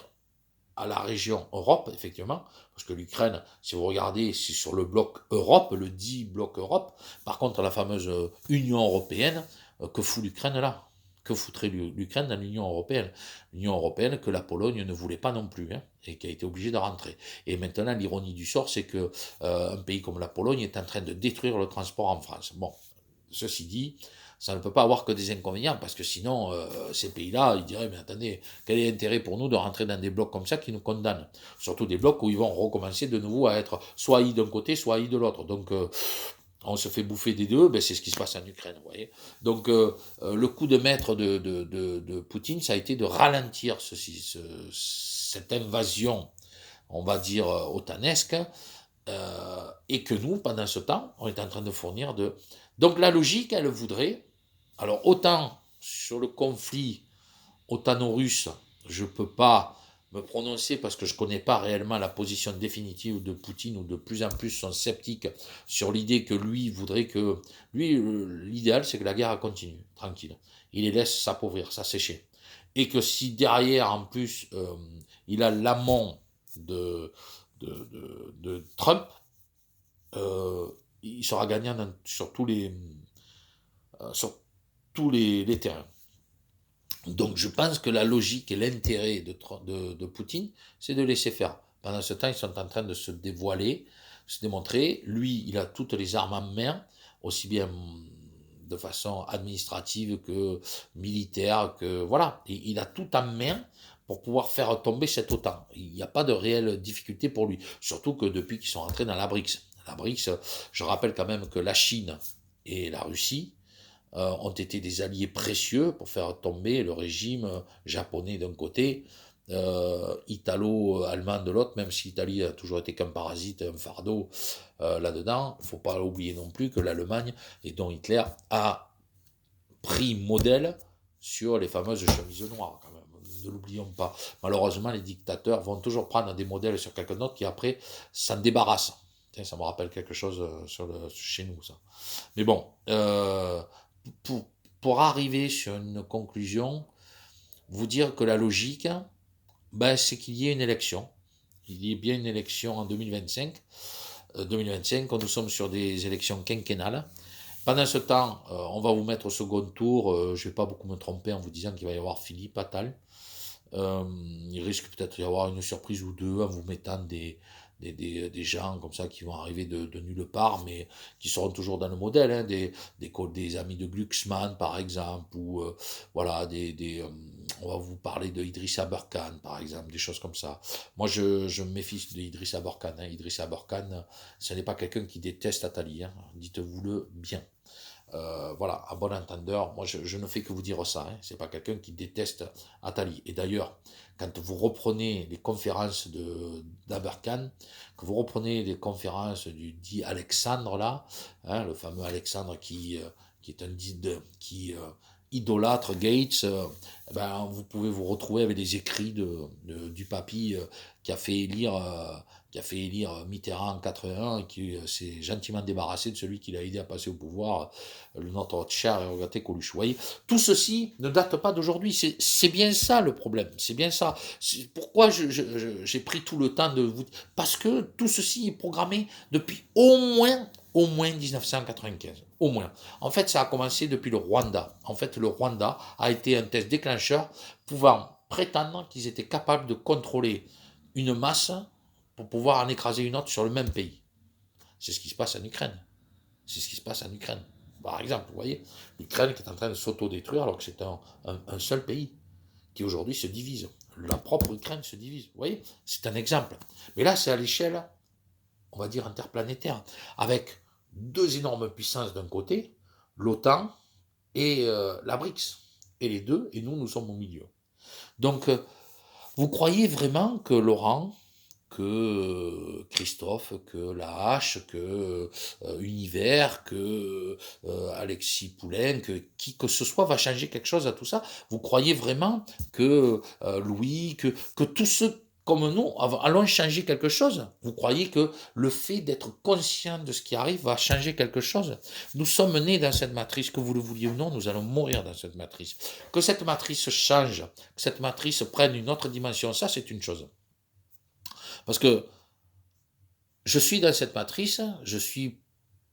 Speaker 1: à la région Europe, effectivement, parce que l'Ukraine, si vous regardez, c'est sur le bloc Europe, le dit bloc Europe. Par contre, la fameuse Union européenne, que fout l'Ukraine là? Que foutrait l'Ukraine dans l'Union européenne? L'Union européenne que la Pologne ne voulait pas non plus, hein, et qui a été obligée de rentrer. Et maintenant, l'ironie du sort, c'est que un pays comme la Pologne est en train de détruire le transport en France. Bon, ceci dit, ça ne peut pas avoir que des inconvénients, parce que sinon, ces pays-là, ils diraient, mais attendez, quel est l'intérêt pour nous de rentrer dans des blocs comme ça qui nous condamnent? Surtout des blocs où ils vont recommencer de nouveau à être soit haïs d'un côté, soit haïs de l'autre. Donc, on se fait bouffer des deux, ben c'est ce qui se passe en Ukraine, vous voyez. Donc, le coup de maître de Poutine, ça a été de ralentir cette invasion, on va dire, otanesque, et que nous, pendant ce temps, on est en train de fournir de... Donc la logique, elle voudrait, alors autant sur le conflit otano-russe, je ne peux pas me prononcer parce que je ne connais pas réellement la position définitive de Poutine, ou de plus en plus sont sceptiques sur l'idée que lui voudrait que... Lui, l'idéal, c'est que la guerre continue, tranquille. Il les laisse s'appauvrir, s'assécher. Et que si derrière, en plus, il a l'amont de Trump, il sera gagnant sur tous les terrains. Donc je pense que la logique et l'intérêt de Poutine, c'est de laisser faire. Pendant ce temps, ils sont en train de se dévoiler, se démontrer. Lui, il a toutes les armes en main, aussi bien de façon administrative que militaire, que voilà. Et il a tout en main pour pouvoir faire tomber cette OTAN. Il n'y a pas de réelle difficulté pour lui. Surtout que depuis qu'ils sont rentrés dans la BRICS. La BRICS, je rappelle quand même que la Chine et la Russie ont été des alliés précieux pour faire tomber le régime japonais d'un côté, italo-allemand de l'autre, même si l'Italie a toujours été qu'un parasite, un fardeau là-dedans. Il ne faut pas oublier non plus que l'Allemagne, et dont Hitler, a pris modèle sur les fameuses chemises noires, quand même. Ne l'oublions pas. Malheureusement, les dictateurs vont toujours prendre des modèles sur quelqu'un d'autre qui après s'en débarrasse. Tiens, ça me rappelle quelque chose chez nous, ça. Mais bon, pour arriver sur une conclusion, vous dire que la logique, ben, c'est qu'il y ait une élection. Il y ait bien une élection en 2025. 2025, quand nous sommes sur des élections quinquennales. Pendant ce temps, on va vous mettre au second tour. Je ne vais pas beaucoup me tromper en vous disant qu'il va y avoir Philippe Attal. Il risque peut-être d'y avoir une surprise ou deux en vous mettant des gens comme ça qui vont arriver de nulle part, mais qui seront toujours dans le modèle, hein, des amis de Glucksmann par exemple, ou voilà, On va vous parler de Idrissa Berkane, par exemple, des choses comme ça. Moi, je me méfie d'Idrissa Berkane. Hein. Idrissa Berkane, ce n'est pas quelqu'un qui déteste Attali. Hein. Dites-vous-le bien. Voilà, à bon entendeur, moi je ne fais que vous dire ça, hein. C'est pas quelqu'un qui déteste Attali. Et d'ailleurs, quand vous reprenez les conférences d'Aberkan, que vous reprenez les conférences du dit Alexandre là, hein, le fameux Alexandre qui est un dit qui idolâtre Gates, ben, vous pouvez vous retrouver avec des écrits du papy qui a fait élire Mitterrand en 81 et qui s'est gentiment débarrassé de celui qui l'a aidé à passer au pouvoir, notre cher et regretté Coluche. Vous voyez, tout ceci ne date pas d'aujourd'hui. C'est bien ça le problème. C'est bien ça. Pourquoi j'ai pris tout le temps de vous... Parce que tout ceci est programmé depuis au moins 1995. Au moins. En fait, ça a commencé depuis le Rwanda. En fait, le Rwanda a été un test déclencheur pouvant prétendre qu'ils étaient capables de contrôler une masse pour pouvoir en écraser une autre sur le même pays. C'est ce qui se passe en Ukraine. C'est ce qui se passe en Ukraine. Par exemple, vous voyez, l'Ukraine qui est en train de s'autodétruire alors que c'est un seul pays qui aujourd'hui se divise. La propre Ukraine se divise. Vous voyez, c'est un exemple. Mais là, c'est à l'échelle, on va dire, interplanétaire, avec deux énormes puissances d'un côté, l'OTAN et la BRICS. Et les deux, et nous sommes au milieu. Donc, vous croyez vraiment que Laurent, que Christophe, que la Hache, que Univers, que Alexis Poulain, que qui que ce soit va changer quelque chose à tout ça? Vous croyez vraiment que Louis, que tous ceux comme nous allons changer quelque chose? Vous croyez que le fait d'être conscient de ce qui arrive va changer quelque chose? Nous sommes nés dans cette matrice, que vous le vouliez ou non, nous allons mourir dans cette matrice. Que cette matrice change, que cette matrice prenne une autre dimension, ça c'est une chose. Parce que je suis dans cette matrice, je suis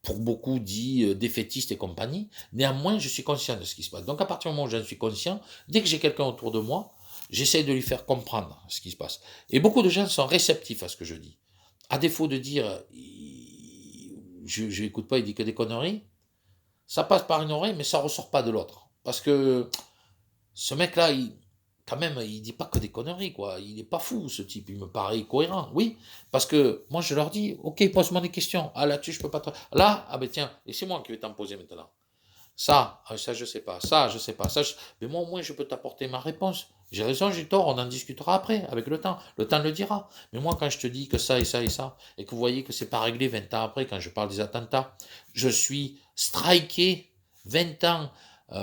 Speaker 1: pour beaucoup dit défaitiste et compagnie, néanmoins je suis conscient de ce qui se passe. Donc à partir du moment où j'en suis conscient, dès que j'ai quelqu'un autour de moi, j'essaie de lui faire comprendre ce qui se passe. Et beaucoup de gens sont réceptifs à ce que je dis. À défaut de dire, je n'écoute pas, il dit que des conneries, ça passe par une oreille, mais ça ressort pas de l'autre. Parce que ce mec-là, quand même, il dit pas que des conneries, quoi. Il n'est pas fou, ce type. Il me paraît cohérent. Oui, parce que moi, je leur dis, ok, pose-moi des questions. Ah, là-dessus, je peux pas te... Là, ah ben tiens, et c'est moi qui vais t'en poser maintenant. Ça, ça, je sais pas. Ça, je sais pas. Ça, mais moi, au moins, je peux t'apporter ma réponse. J'ai raison, j'ai tort, on en discutera après, avec le temps. Le temps le dira. Mais moi, quand je te dis que ça et ça et ça, et que vous voyez que c'est pas réglé 20 ans après, quand je parle des attentats, je suis striké 20 ans,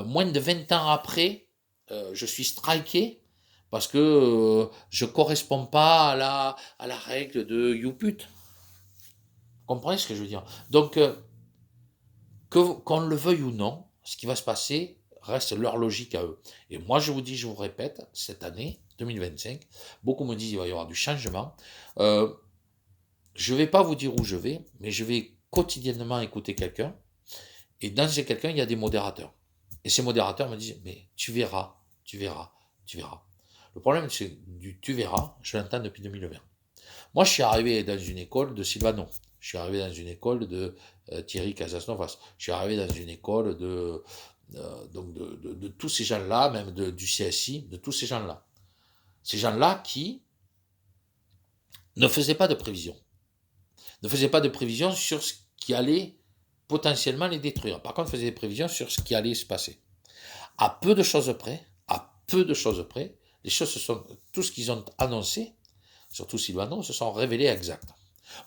Speaker 1: moins de 20 ans après, je suis striké parce que je ne corresponds pas à la règle de YouPut. Vous comprenez ce que je veux dire? Donc, qu'on le veuille ou non, ce qui va se passer reste leur logique à eux. Et moi, je vous dis, je vous répète, cette année, 2025, beaucoup me disent qu'il va y avoir du changement. Je ne vais pas vous dire où je vais, mais je vais quotidiennement écouter quelqu'un. Et dans ces quelqu'un, il y a des modérateurs. Et ces modérateurs me disent, mais tu verras, tu verras, tu verras. Le problème, c'est du tu verras, je l'entends depuis 2020. Moi, je suis arrivé dans une école de Sylvano. Je suis arrivé dans une école de Thierry Casasnovas. Je suis arrivé dans une école de tous ces gens-là, même du CSI, de tous ces gens-là. Ces gens-là qui ne faisaient pas de prévision. Ne faisaient pas de prévision sur ce qui allait potentiellement les détruire. Par contre, faisaient des prévisions sur ce qui allait se passer. À peu de choses près, les choses tout ce qu'ils ont annoncé, surtout Sylvano, se sont révélés exacts.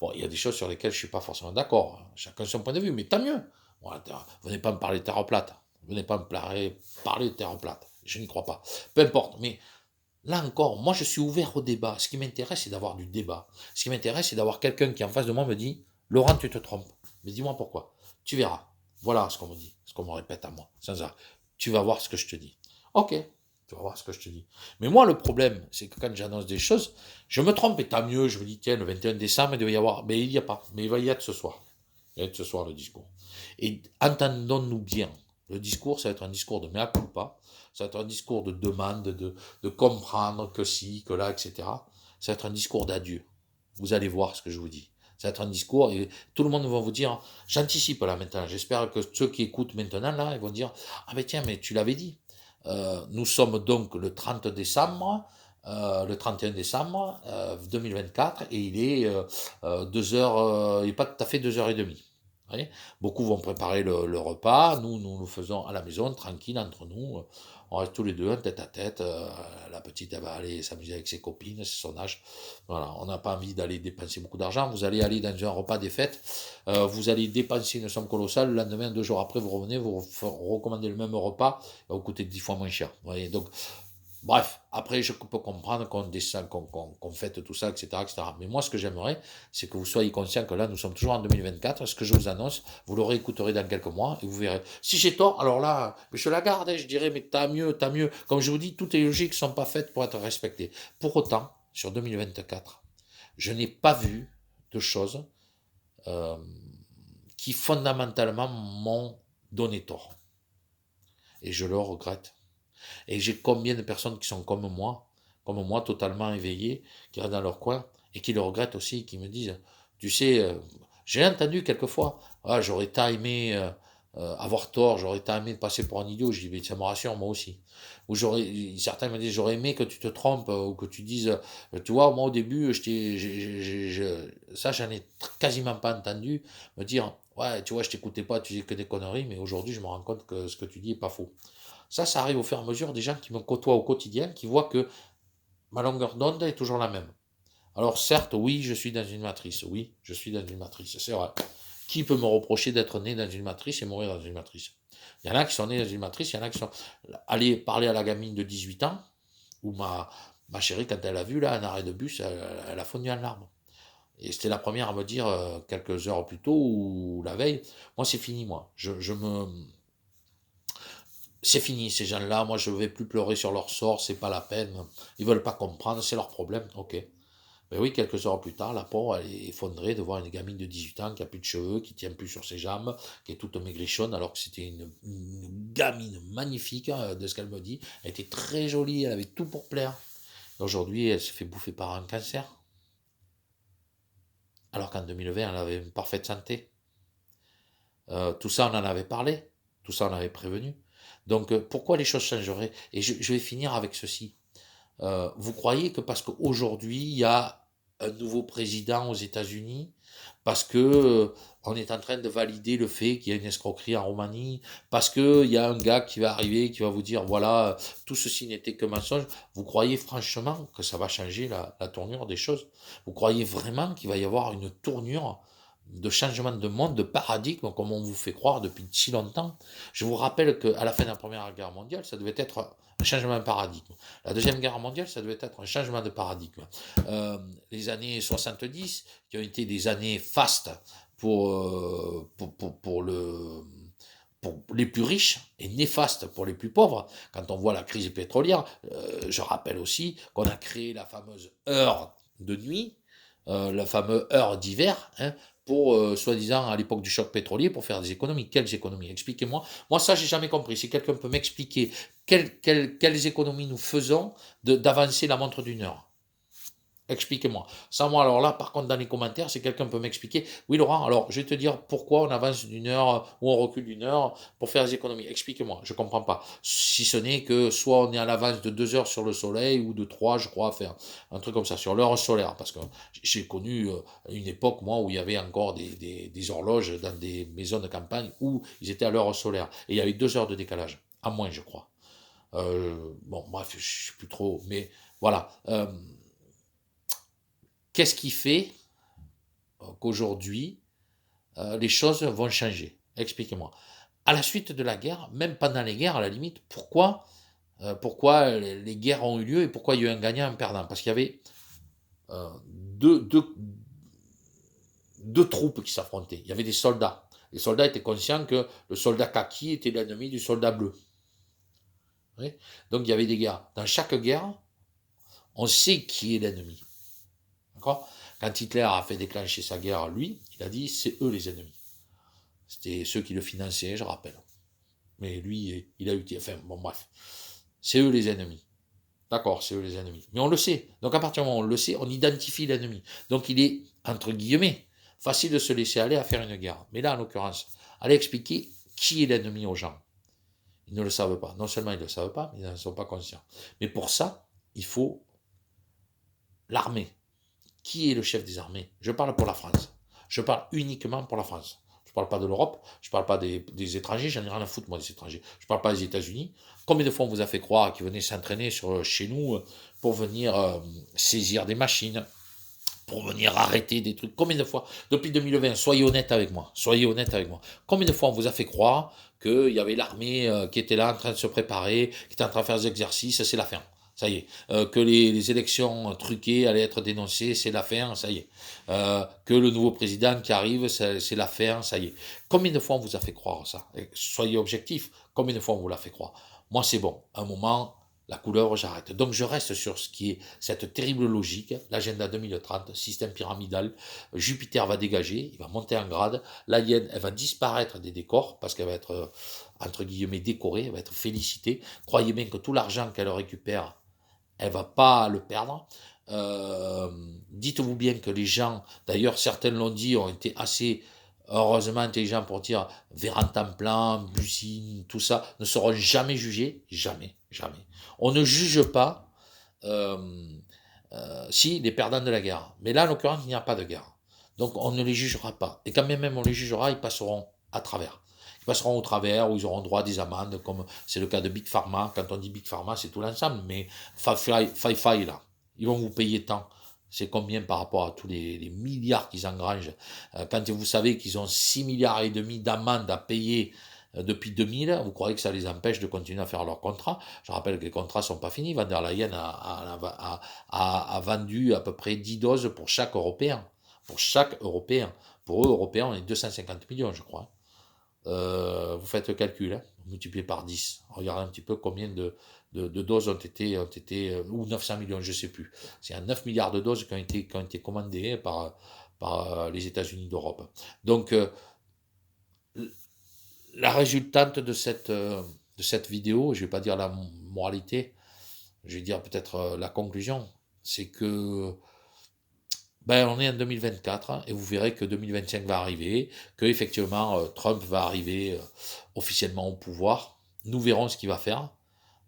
Speaker 1: Bon, il y a des choses sur lesquelles je ne suis pas forcément d'accord, chacun son point de vue, mais tant mieux. Bon, venez pas me parler de terre plate, venez pas me parler de terre plate, je n'y crois pas. Peu importe, mais là encore, moi je suis ouvert au débat. Ce qui m'intéresse, c'est d'avoir du débat. Ce qui m'intéresse, c'est d'avoir quelqu'un qui en face de moi me dit, Laurent, tu te trompes. Mais dis-moi pourquoi. Tu verras. Voilà ce qu'on me dit, ce qu'on me répète à moi, sans arrêt. Tu vas voir ce que je te dis. Ok, tu vas voir ce que je te dis. Mais moi, le problème, c'est que quand j'annonce des choses, je me trompe, et tant mieux, je me dis, tiens, le 21 décembre, il doit y avoir, mais il n'y a pas, mais il va y être ce soir. Il va y être ce soir le discours. Et entendons-nous bien, le discours, ça va être un discours de mea culpa, ça va être un discours de demande, de comprendre que si, que là, etc. Ça va être un discours d'adieu. Vous allez voir ce que je vous dis. Ça va être un discours et tout le monde va vous dire, j'anticipe là maintenant, j'espère que ceux qui écoutent maintenant là, ils vont dire, ah mais tiens, mais tu l'avais dit. Nous sommes donc le 30 décembre, le 31 décembre 2024, et il est 2 heures, il n'est pas tout à fait 2h30. Vous voyez. Beaucoup vont préparer le repas, nous le faisons à la maison, tranquille, entre nous. On reste tous les deux, en tête à tête. La petite, elle va aller s'amuser avec ses copines, c'est son âge. Voilà, on n'a pas envie d'aller dépenser beaucoup d'argent. Vous allez aller dans un repas des fêtes, vous allez dépenser une somme colossale. Le lendemain, 2 jours après, vous revenez, vous recommandez le même repas, il va vous coûter 10 fois moins cher. Vous voyez, donc, bref, après, je peux comprendre qu'on descend, qu'on fête tout ça, etc., etc. Mais moi, ce que j'aimerais, c'est que vous soyez conscient que là, nous sommes toujours en 2024. Ce que je vous annonce, vous le réécouterez dans quelques mois et vous verrez. Si j'ai tort, alors là, je la garde, je dirais, mais t'as mieux, t'as mieux. Comme je vous dis, toutes les logiques ne sont pas faites pour être respectées. Pour autant, sur 2024, je n'ai pas vu de choses euh, qui fondamentalement m'ont donné tort. Et je le regrette. Et j'ai combien de personnes qui sont comme moi, totalement éveillées, qui restent dans leur coin, et qui le regrettent aussi, qui me disent, tu sais, j'ai entendu quelquefois, ah, j'aurais tant aimé avoir tort, j'aurais tant aimé de passer pour un idiot, je dis, mais ça me rassure, moi aussi. Ou certains me disent, j'aurais aimé que tu te trompes, ou que tu dises, tu vois, moi au début, ça j'en ai quasiment pas entendu, me dire, ouais, tu vois, je t'écoutais pas, tu disais que des conneries, mais aujourd'hui je me rends compte que ce que tu dis est pas faux. Ça arrive au fur et à mesure des gens qui me côtoient au quotidien, qui voient que ma longueur d'onde est toujours la même. Alors certes, oui, je suis dans une matrice. Oui, je suis dans une matrice, c'est vrai. Qui peut me reprocher d'être né dans une matrice et mourir dans une matrice? Il y en a qui sont nés dans une matrice, il y en a qui sont... Allez parler à la gamine de 18 ans, ou ma chérie, quand elle a vu là, un arrêt de bus, elle a fondu en larmes. Et c'était la première à me dire, quelques heures plus tôt, ou la veille, moi c'est fini, moi. C'est fini, ces gens-là, moi je ne vais plus pleurer sur leur sort, c'est pas la peine, ils veulent pas comprendre, c'est leur problème, ok. Mais oui, quelques heures plus tard, la pauvre, elle est effondrée de voir une gamine de 18 ans qui a plus de cheveux, qui tient plus sur ses jambes, qui est toute maigrichonne, alors que c'était une gamine magnifique, hein, de ce qu'elle me dit. Elle était très jolie, elle avait tout pour plaire. Aujourd'hui, elle se fait bouffer par un cancer, alors qu'en 2020, elle avait une parfaite santé. Tout ça, on en avait parlé, tout ça, on avait prévenu. Donc, pourquoi les choses changeraient? Et je vais finir avec ceci. Vous croyez que parce qu'aujourd'hui, il y a un nouveau président aux États-Unis, parce que on est en train de valider le fait qu'il y a une escroquerie en Roumanie, parce qu'il y a un gars qui va arriver, qui va vous dire, voilà, tout ceci n'était que mensonge, vous croyez franchement que ça va changer la tournure des choses? Vous croyez vraiment qu'il va y avoir une tournure de changement de monde, de paradigme, comme on vous fait croire depuis si longtemps? Je vous rappelle qu'à la fin de la Première Guerre mondiale, ça devait être un changement de paradigme. La Deuxième Guerre mondiale, ça devait être un changement de paradigme. Les années 70, qui ont été des années fastes pour les plus riches et néfastes pour les plus pauvres. Quand on voit la crise pétrolière, je rappelle aussi qu'on a créé la fameuse heure de nuit, la fameuse heure d'hiver, hein, pour, soi-disant, à l'époque du choc pétrolier, pour faire des économies. Quelles économies? Expliquez-moi. Moi, ça, j'ai jamais compris. Si quelqu'un peut m'expliquer quelles économies nous faisons d'avancer la montre d'une heure. Expliquez-moi. Sans moi, alors là, par contre, dans les commentaires, si quelqu'un peut m'expliquer, oui, Laurent, alors je vais te dire pourquoi on avance d'une heure ou on recule d'une heure pour faire des économies. Expliquez-moi, je ne comprends pas. Si ce n'est que soit on est à l'avance de 2 heures sur le soleil ou de 3, je crois, à faire un truc comme ça, sur l'heure solaire. Parce que j'ai connu une époque, moi, où il y avait encore des horloges dans des maisons de campagne où ils étaient à l'heure solaire. Et il y avait 2 heures de décalage, à moins, je crois. Bon, bref, je ne sais plus trop, mais voilà. Qu'est-ce qui fait qu'aujourd'hui, les choses vont changer? Expliquez-moi. À la suite de la guerre, même pendant les guerres, à la limite, pourquoi les guerres ont eu lieu et pourquoi il y a eu un gagnant et un perdant? Parce qu'il y avait euh, deux, deux, deux troupes qui s'affrontaient. Il y avait des soldats. Les soldats étaient conscients que le soldat kaki était l'ennemi du soldat bleu. Oui. Donc il y avait des guerres. Dans chaque guerre, on sait qui est l'ennemi. D'accord? Quand Hitler a fait déclencher sa guerre, lui, il a dit c'est eux les ennemis. C'était ceux qui le finançaient, je rappelle. Mais lui, il a eu. Enfin, bon, bref. C'est eux les ennemis. D'accord, c'est eux les ennemis. Mais on le sait. Donc à partir du moment où on le sait, on identifie l'ennemi. Donc il est, entre guillemets, facile de se laisser aller à faire une guerre. Mais là, en l'occurrence, allez expliquer qui est l'ennemi aux gens. Ils ne le savent pas. Non seulement ils ne le savent pas, mais ils n'en sont pas conscients. Mais pour ça, il faut l'armée. Qui est le chef des armées? Je parle pour la France. Je parle uniquement pour la France. Je ne parle pas de l'Europe, je ne parle pas des étrangers, j'en ai rien à foutre, moi, des étrangers. Je ne parle pas des États-Unis. Combien de fois on vous a fait croire qu'ils venaient s'entraîner chez nous pour venir saisir des machines, pour venir arrêter des trucs? Combien de fois? Depuis 2020, soyez honnête avec moi. Soyez honnête avec moi. Combien de fois on vous a fait croire qu'il y avait l'armée qui était là en train de se préparer, qui était en train de faire des exercices, c'est la fin. Ça y est. Que les élections truquées allaient être dénoncées, c'est l'affaire, ça y est. Que le nouveau président qui arrive, c'est l'affaire, ça y est. Combien de fois on vous a fait croire ça? Soyez objectifs. Combien de fois on vous l'a fait croire? Moi, c'est bon. À un moment, la couleur, j'arrête. Donc, je reste sur ce qui est cette terrible logique, l'agenda 2030, système pyramidal. Jupiter va dégager, il va monter en grade. La hyène, elle va disparaître des décors parce qu'elle va être, entre guillemets, décorée, elle va être félicitée. Croyez bien que tout l'argent qu'elle récupère, elle va pas le perdre. Dites-vous bien que les gens, d'ailleurs certains l'ont dit, ont été assez heureusement intelligents pour dire verre en temps plein, busine, tout ça, ne seront jamais jugés, jamais, jamais. On ne juge pas euh, si les perdants de la guerre. Mais là, en l'occurrence, il n'y a pas de guerre. Donc on ne les jugera pas. Et quand même on les jugera, ils passeront à travers. Ils passeront au travers, où ils auront droit à des amendes, comme c'est le cas de Big Pharma. Quand on dit Big Pharma, c'est tout l'ensemble, mais Fi-Fi, là, ils vont vous payer tant. C'est combien par rapport à tous les milliards qu'ils engrangent? Quand vous savez qu'ils ont 6 milliards et demi d'amendes à payer depuis 2000, vous croyez que ça les empêche de continuer à faire leur contrat? Je rappelle que les contrats ne sont pas finis. Van der Leyen a vendu à peu près 10 doses pour chaque Européen. Pour chaque Européen. Pour eux, Européens, on est 250 millions, je crois. Vous faites le calcul, hein, vous multipliez par 10. Regardez un petit peu combien de doses ont été ou 900 millions, je ne sais plus. C'est à 9 milliards de doses qui ont été commandées par les États-Unis d'Europe. Donc, la résultante de cette vidéo, je ne vais pas dire la moralité, je vais dire peut-être la conclusion, c'est que on est en 2024 hein, et vous verrez que 2025 va arriver, que effectivement Trump va arriver officiellement au pouvoir. Nous verrons ce qu'il va faire.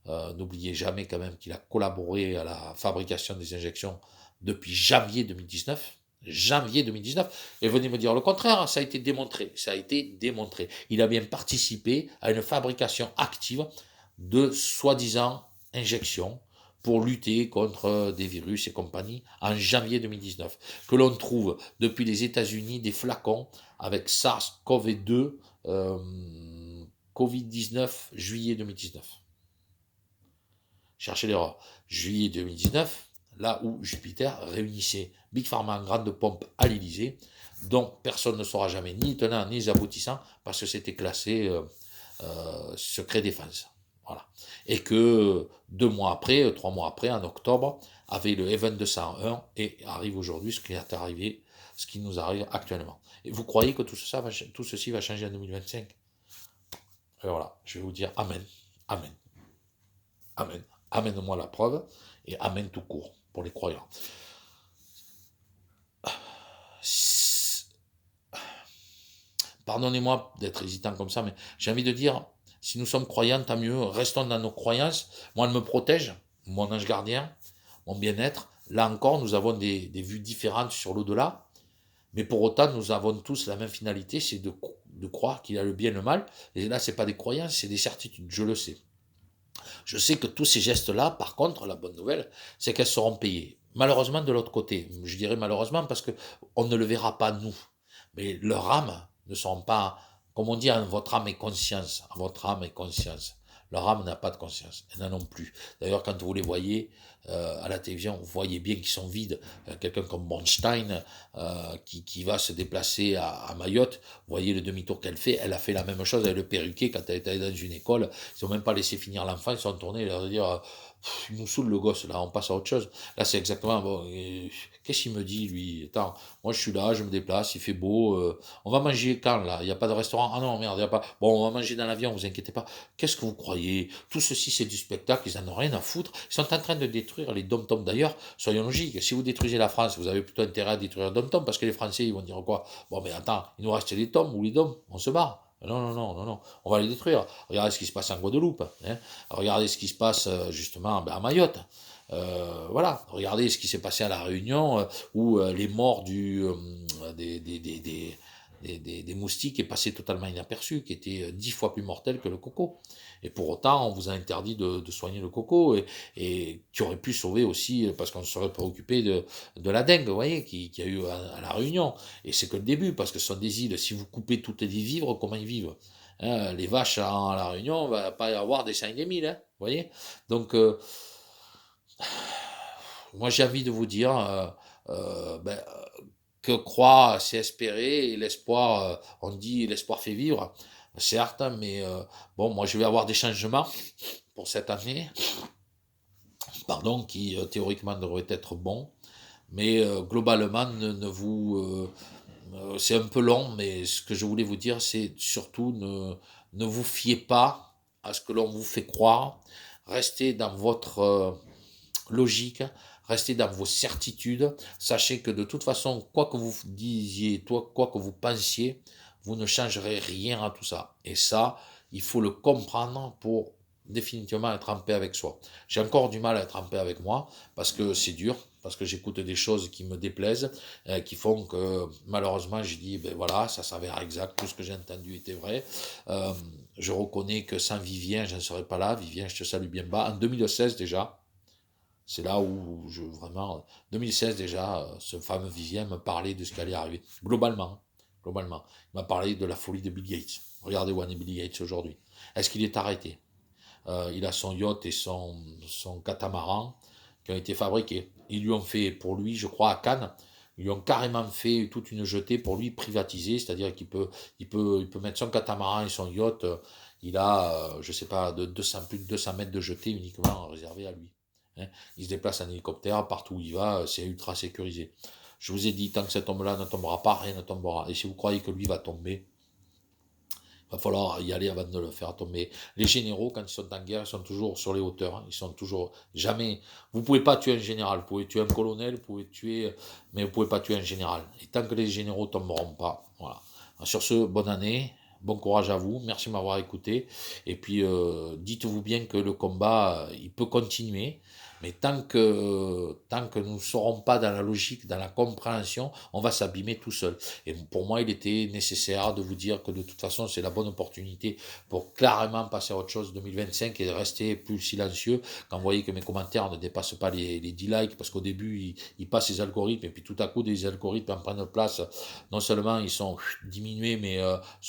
Speaker 1: N'oubliez jamais quand même qu'il a collaboré à la fabrication des injections depuis janvier 2019. Janvier 2019. Et venez me dire le contraire, ça a été démontré. Ça a été démontré. Il a bien participé à une fabrication active de soi-disant injections pour lutter contre des virus et compagnie en janvier 2019. Que l'on trouve depuis les États-Unis des flacons avec SARS-CoV-2, Covid-19, juillet 2019. Cherchez l'erreur. Juillet 2019, là où Jupiter réunissait Big Pharma en grande pompe à l'Élysée, dont personne ne saura jamais ni tenant ni aboutissant, parce que c'était classé secret défense. Voilà. Et que 2 mois après, 3 mois après, en octobre, avait le Event 201 et arrive aujourd'hui ce qui nous arrive actuellement. Et vous croyez que tout ceci va changer en 2025? Et voilà, je vais vous dire Amen, Amen, Amen. Amène-moi la preuve et amène tout court pour les croyants. Pardonnez-moi d'être hésitant comme ça, mais j'ai envie de dire, si nous sommes croyants, tant mieux, restons dans nos croyances. Moi, elle me protège, mon ange gardien, mon bien-être. Là encore, nous avons des vues différentes sur l'au-delà, mais pour autant, nous avons tous la même finalité, c'est de croire qu'il y a le bien et le mal. Et là, ce n'est pas des croyances, c'est des certitudes, je le sais. Je sais que tous ces gestes-là, par contre, la bonne nouvelle, c'est qu'elles seront payées. Malheureusement, de l'autre côté, je dirais malheureusement parce qu'on ne le verra pas nous, mais leurs âmes ne sont pas, comme on dit, votre âme et conscience, votre âme et conscience. Leur âme n'a pas de conscience, elles n'en ont plus. D'ailleurs, quand vous les voyez à la télévision, vous voyez bien qu'ils sont vides. Quelqu'un comme Bornstein, qui va se déplacer à Mayotte, vous voyez le demi-tour qu'elle fait, elle a fait la même chose avec le perruquier quand elle est allée dans une école. Ils n'ont même pas laissé finir l'enfant, ils sont tournés, ils leur ont dit il nous saoule le gosse, là, on passe à autre chose. Là, c'est exactement, bon, qu'est-ce qu'il me dit, lui? Attends, moi je suis là, je me déplace, il fait beau, on va manger quand, là? Il n'y a pas de restaurant? Ah non, merde, il n'y a pas. Bon, on va manger dans l'avion, vous inquiétez pas. Qu'est-ce que vous croyez? Tout ceci, c'est du spectacle, ils n'en ont rien à foutre. Ils sont en train de détruire les dom-toms. D'ailleurs, soyons logiques, si vous détruisez la France, vous avez plutôt intérêt à détruire dom-tom, parce que les Français, ils vont dire quoi? Bon, mais attends, il nous reste les toms ou les dom, on se barre. Non, non, non, non, non. On va les détruire. Regardez ce qui se passe en Guadeloupe, hein. Regardez ce qui se passe justement ben, à Mayotte. Voilà. Regardez ce qui s'est passé à La Réunion, où les morts des moustiques est passé totalement inaperçu, qui étaient 10 fois plus mortels que le coco. Et pour autant, on vous a interdit de soigner le coco, et qui aurait pu sauver aussi, parce qu'on se serait préoccupé de la dengue, vous voyez, qui a eu à La Réunion. Et c'est que le début, parce que ce sont des îles, si vous coupez toutes les vivres, comment ils vivent? Hein, les vaches à La Réunion, il va pas y avoir des 5 des 1000, hein, vous voyez. Donc, moi j'ai envie de vous dire, ben, que croire, c'est espérer, et l'espoir, on dit l'espoir fait vivre, certes, mais bon, moi je vais avoir des changements pour cette année, pardon, qui théoriquement devraient être bons, mais globalement, c'est un peu long, mais ce que je voulais vous dire, c'est surtout ne vous fiez pas à ce que l'on vous fait croire, restez dans votre logique, restez dans vos certitudes, sachez que de toute façon, quoi que vous disiez, quoi que vous pensiez, vous ne changerez rien à tout ça. Et ça, il faut le comprendre pour définitivement être en paix avec soi. J'ai encore du mal à être en paix avec moi, parce que c'est dur, parce que j'écoute des choses qui me déplaisent, qui font que malheureusement je dis, ben voilà, ça s'avère exact, tout ce que j'ai entendu était vrai. Euh, je reconnais que sans Vivien, je ne serais pas là. Vivien, je te salue bien bas. En 2016 déjà, c'est là où je vraiment, 2016 déjà, ce fameux Vivien me parlait de ce qui allait arriver. Globalement. Il m'a parlé de la folie de Bill Gates. Regardez où en est Bill Gates aujourd'hui. Est-ce qu'il est arrêté? Il a son yacht et son catamaran qui ont été fabriqués. Ils lui ont fait, pour lui, je crois, à Cannes, ils lui ont carrément fait toute une jetée pour lui privatisée, c'est-à-dire qu'il peut mettre son catamaran et son yacht. Il a, je sais pas, plus de 200 mètres de jetée uniquement réservé à lui. Hein. Il se déplace en hélicoptère, partout où il va, c'est ultra sécurisé. Je vous ai dit, tant que cet homme-là ne tombera pas, rien ne tombera. Et si vous croyez que lui va tomber, il va falloir y aller avant de le faire tomber. Les généraux, quand ils sont en guerre, ils sont toujours sur les hauteurs. Hein. Ils sont toujours jamais. Vous pouvez pas tuer un général. Vous pouvez tuer un colonel, vous pouvez tuer, mais vous pouvez pas tuer un général. Et tant que les généraux tomberont pas, voilà. Sur ce, bonne année. Bon courage à vous, merci de m'avoir écouté. Et puis, dites-vous bien que le combat, il peut continuer, mais tant que nous ne serons pas dans la logique, dans la compréhension, on va s'abîmer tout seul. Et pour moi, il était nécessaire de vous dire que de toute façon, c'est la bonne opportunité pour clairement passer à autre chose 2025 et de rester plus silencieux. Quand vous voyez que mes commentaires ne dépassent pas les 10 likes, parce qu'au début, ils passent les algorithmes, et puis tout à coup, des algorithmes en prennent place. Non seulement ils sont diminués, mais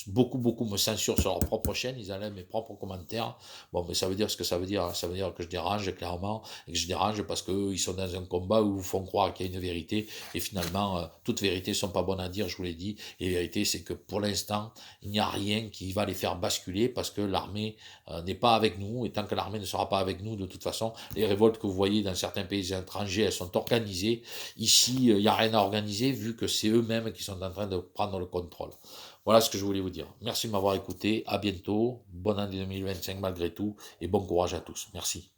Speaker 1: beaucoup me censurent sur leur propre chaîne, ils enlèvent mes propres commentaires. Bon, mais ça veut dire ce que ça veut dire. Hein. Ça veut dire que je dérange, clairement, et que je dérange parce qu'eux, ils sont dans un combat où ils vous font croire qu'il y a une vérité, et finalement, toutes vérités sont pas bonnes à dire, je vous l'ai dit, et la vérité, c'est que pour l'instant, il n'y a rien qui va les faire basculer, parce que l'armée n'est pas avec nous, et tant que l'armée ne sera pas avec nous, de toute façon, les révoltes que vous voyez dans certains pays étrangers, elles sont organisées. Ici, il n'y a rien à organiser, vu que c'est eux-mêmes qui sont en train de prendre le contrôle. Voilà ce que je voulais vous dire. Merci de m'avoir écouté, à bientôt, bonne année 2025 malgré tout, et bon courage à tous. Merci.